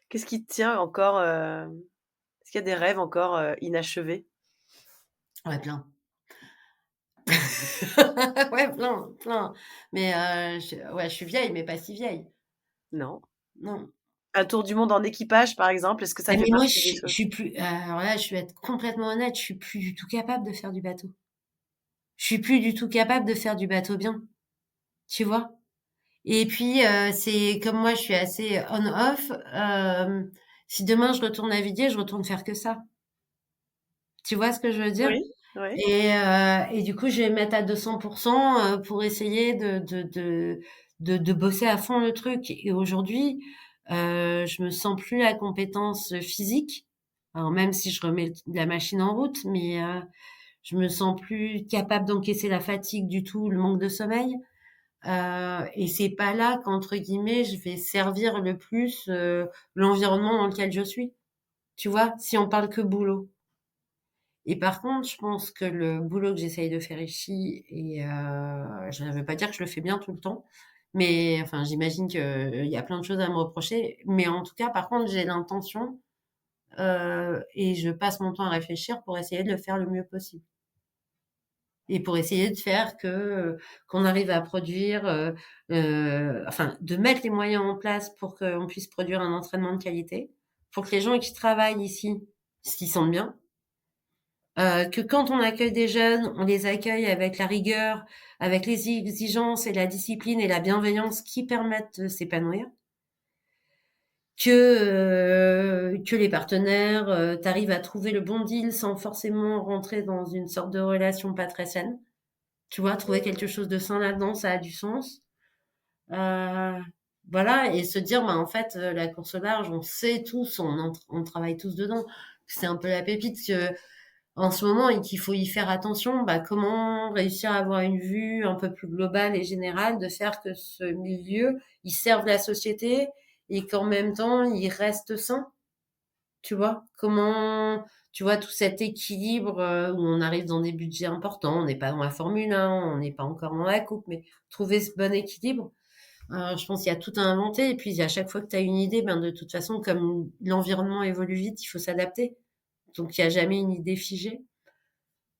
Qu'est-ce qui te tient encore, est-ce qu'il y a des rêves encore, inachevés? Ouais, plein. Ouais, plein, plein. Mais, je suis vieille, mais pas si vieille. Non. Non. Un tour du monde en équipage, par exemple, est-ce que ça Ah fait mais moi, partie des je choses? suis plus alors là, je vais être complètement honnête, je suis plus du tout capable de faire du bateau. Je suis plus du tout capable de faire du bateau bien, tu vois? Et puis, c'est comme moi, je suis assez on-off, si demain je retourne naviguer, je retourne faire que ça. Tu vois ce que je veux dire? Oui, oui. Et du coup, je vais me mettre à 200 pour essayer de bosser à fond le truc. Et aujourd'hui, je me sens plus la compétence physique. Alors même si je remets la machine en route, mais je me sens plus capable d'encaisser la fatigue du tout, le manque de sommeil. Et c'est pas là qu'entre guillemets, je vais servir le plus l'environnement dans lequel je suis. Tu vois, si on parle que boulot. Et par contre, je pense que le boulot que j'essaye de faire ici, et je ne veux pas dire que je le fais bien tout le temps, mais enfin, j'imagine qu'il y a plein de choses à me reprocher. Mais en tout cas, par contre, j'ai l'intention et je passe mon temps à réfléchir pour essayer de le faire le mieux possible. Et pour essayer de faire qu'on arrive à produire, enfin, de mettre les moyens en place pour qu'on puisse produire un entraînement de qualité, pour que les gens qui travaillent ici s'y sentent bien. Que quand on accueille des jeunes, on les accueille avec la rigueur, avec les exigences et la discipline et la bienveillance qui permettent de s'épanouir. Que les partenaires, tu arrives à trouver le bon deal sans forcément rentrer dans une sorte de relation pas très saine. Tu vois, trouver quelque chose de sain là-dedans, ça a du sens. Heu, voilà, et se dire, bah, en fait, la course au large, on sait tous, on travaille tous dedans. C'est un peu la pépite que en ce moment et qu'il faut y faire attention, bah, comment réussir à avoir une vue un peu plus globale et générale, de faire que ce milieu, il serve la société et qu'en même temps, il reste sain, tu vois? Comment, tu vois, tout cet équilibre, où on arrive dans des budgets importants, on n'est pas dans la Formule 1, on n'est pas encore dans la coupe, mais trouver ce bon équilibre, je pense qu'il y a tout à inventer et puis à chaque fois que tu as une idée, ben, de toute façon, comme l'environnement évolue vite, il faut s'adapter. Donc il y a jamais une idée figée.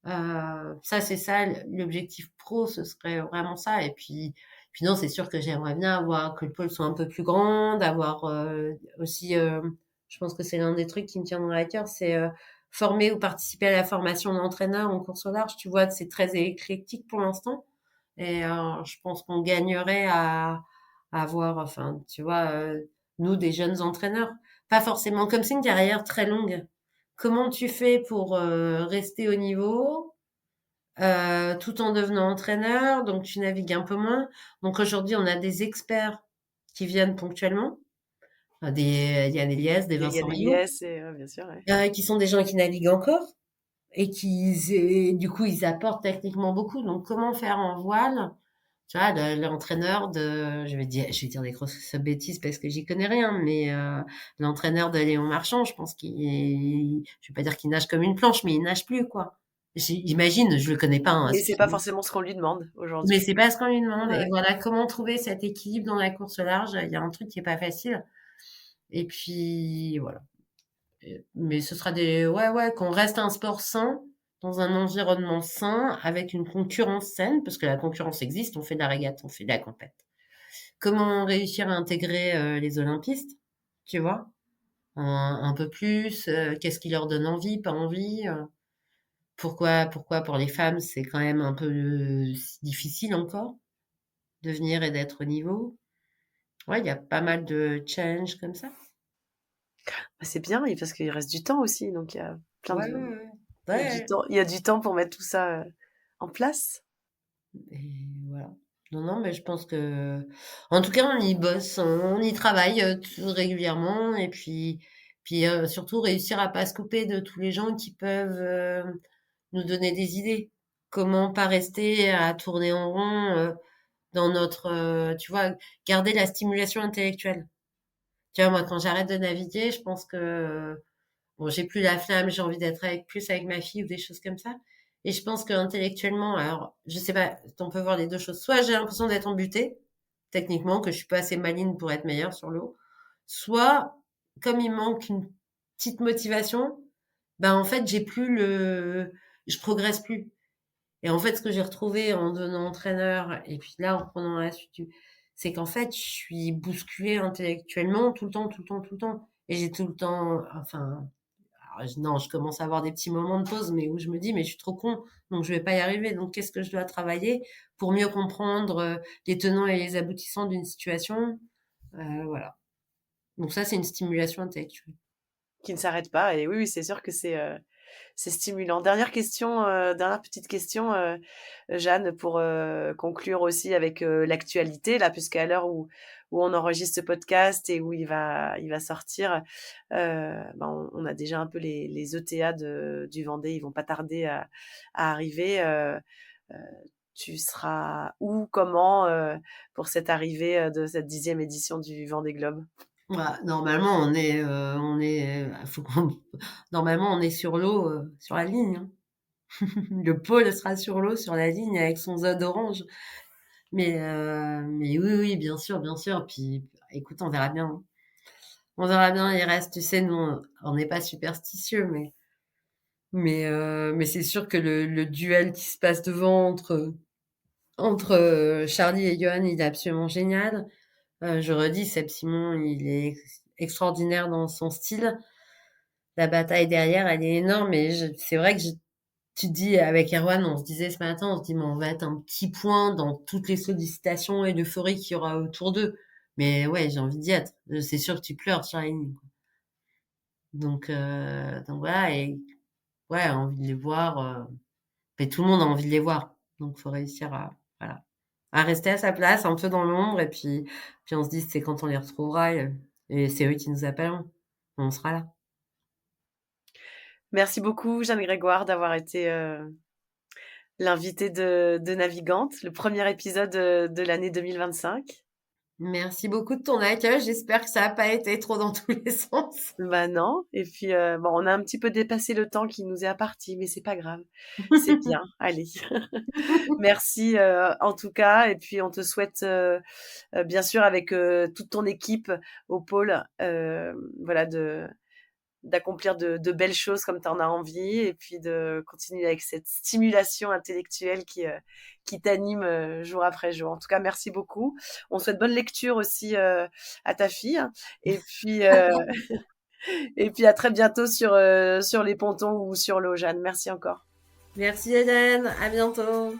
Ça, c'est ça l'objectif pro, ce serait vraiment ça. Et puis non, c'est sûr que j'aimerais bien avoir que le pôle soit un peu plus grand, d'avoir aussi, je pense que c'est l'un des trucs qui me tiendrait à cœur, c'est former ou participer à la formation d'entraîneurs en course au large. Tu vois, c'est très éclectique pour l'instant. Et je pense qu'on gagnerait à avoir, enfin, tu vois, nous, des jeunes entraîneurs. Pas forcément comme c'est une carrière très longue. Comment tu fais pour rester au niveau tout en devenant entraîneur? Donc tu navigues un peu moins. Donc aujourd'hui, on a des experts qui viennent ponctuellement, des Yann Eliès, des Il y a Vincent des Rio, liesses et bien sûr, ouais. qui sont des gens qui naviguent encore et du coup, ils apportent techniquement beaucoup. Donc comment faire en voile? Tu vois, l'entraîneur de, je vais dire des grosses bêtises parce que j'y connais rien, mais l'entraîneur de Léon Marchand, je pense je vais pas dire qu'il nage comme une planche, mais il nage plus, quoi. J'imagine, je le connais pas, hein, Et c'est pas forcément ce qu'on lui demande mais aujourd'hui. c'est pas ce qu'on lui demande. Et Ouais. voilà, comment trouver cet équilibre dans la course au large? Il y a un truc qui est pas facile. Et puis, voilà. Mais ce sera ouais, ouais, qu'on reste un sport sain, dans un environnement sain, avec une concurrence saine, parce que la concurrence existe, on fait de la régate, on fait de la compète. Comment réussir à intégrer les olympistes, tu vois, un peu plus, qu'est-ce qui leur donne envie, pas envie, pourquoi pour les femmes c'est quand même un peu difficile encore de venir et d'être au niveau. Ouais, il y a pas mal de challenges comme ça. Bah, c'est bien et parce qu'il reste du temps aussi, donc il y a plein Ouais, de ouais, ouais. il y a du Ouais. temps il y a du temps pour mettre tout ça, en place. Et voilà. Non, non, mais je pense que, en tout cas, on y bosse, on y travaille régulièrement, et puis surtout réussir à pas se couper de tous les gens qui peuvent nous donner des idées. Comment pas rester à tourner en rond dans notre, tu vois, garder la stimulation intellectuelle. Tu vois, moi, quand j'arrête de naviguer, je pense que bon, j'ai plus la flamme, j'ai envie d'être plus avec ma fille ou des choses comme ça. Et je pense qu'intellectuellement, alors, je sais pas, on peut voir les 2 choses. Soit j'ai l'impression d'être embutée, techniquement, que je suis pas assez maligne pour être meilleure sur l'eau. Soit, comme il manque une petite motivation, ben, en fait, je progresse plus. Et en fait, ce que j'ai retrouvé en devenant entraîneur et puis là, en prenant la suite c'est qu'en fait, je suis bousculée intellectuellement tout le temps, tout le temps, tout le temps. Et j'ai tout le temps, enfin, alors, non, je commence à avoir des petits moments de pause, mais où je me dis, mais je suis trop con, donc je vais pas y arriver. Donc, qu'est-ce que je dois travailler pour mieux comprendre les tenants et les aboutissants d'une situation? Voilà. Donc ça, c'est une stimulation intellectuelle. Qui ne s'arrête pas. Et oui, c'est sûr que c'est stimulant. Dernière question, dernière petite question, Jeanne, pour conclure aussi avec l'actualité, là, puisqu'à l'heure où on enregistre ce podcast et où il va sortir, on a déjà un peu les ETA du Vendée, ils vont pas tarder à arriver. Tu seras où, comment pour cette arrivée de cette 10e édition du Vendée Globe? Voilà, normalement, normalement, on est sur l'eau, sur la ligne, hein. Le pôle sera sur l'eau, sur la ligne, avec son Z orange. Mais oui, oui, bien sûr, bien sûr. Puis, écoute, on verra bien, hein. On verra bien. Il reste, tu sais, nous, on n'est pas superstitieux, mais c'est sûr que le duel qui se passe devant entre Charlie et Johan, il est absolument génial. Je redis, Seb Simon, il est extraordinaire dans son style. La bataille derrière, elle est énorme. Et c'est vrai que tu te dis, avec Erwan, on se disait ce matin, on se dit, mais on va être un petit point dans toutes les sollicitations et l'euphorie qu'il y aura autour d'eux. Mais ouais, j'ai envie d'y être. C'est sûr que tu pleures sur la ligne, quoi. Donc voilà, et ouais, envie de les voir. Mais tout le monde a envie de les voir. Donc faut réussir voilà, à rester à sa place, un peu dans l'ombre, et puis on se dit, c'est quand on les retrouvera, et c'est eux qui nous appelleront. On sera là. Merci beaucoup, Jeanne Grégoire, d'avoir été l'invitée de Navigante, le premier épisode de l'année 2025. Merci beaucoup de ton accueil. J'espère que ça n'a pas été trop dans tous les sens. Bah non, et puis on a un petit peu dépassé le temps qui nous est imparti, mais c'est pas grave, c'est bien, allez. Merci en tout cas, et puis on te souhaite bien sûr avec toute ton équipe au pôle, voilà, d'accomplir de belles choses comme tu en as envie, et puis de continuer avec cette stimulation intellectuelle qui t'anime jour après jour. En tout cas, merci beaucoup. On souhaite bonne lecture aussi à ta fille, et puis et puis à très bientôt sur les pontons ou sur l'eau, Jeanne. Merci encore. Merci Hélène, à bientôt.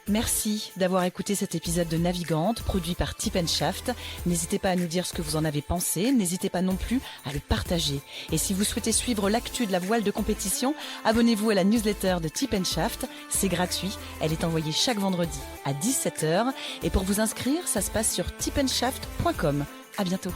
Merci d'avoir écouté cet épisode de Navigante, produit par Tip & Shaft. N'hésitez pas à nous dire ce que vous en avez pensé, n'hésitez pas non plus à le partager. Et si vous souhaitez suivre l'actu de la voile de compétition, abonnez-vous à la newsletter de Tip & Shaft, c'est gratuit, elle est envoyée chaque vendredi à 17h. Et pour vous inscrire, ça se passe sur tipandshaft.com. À bientôt.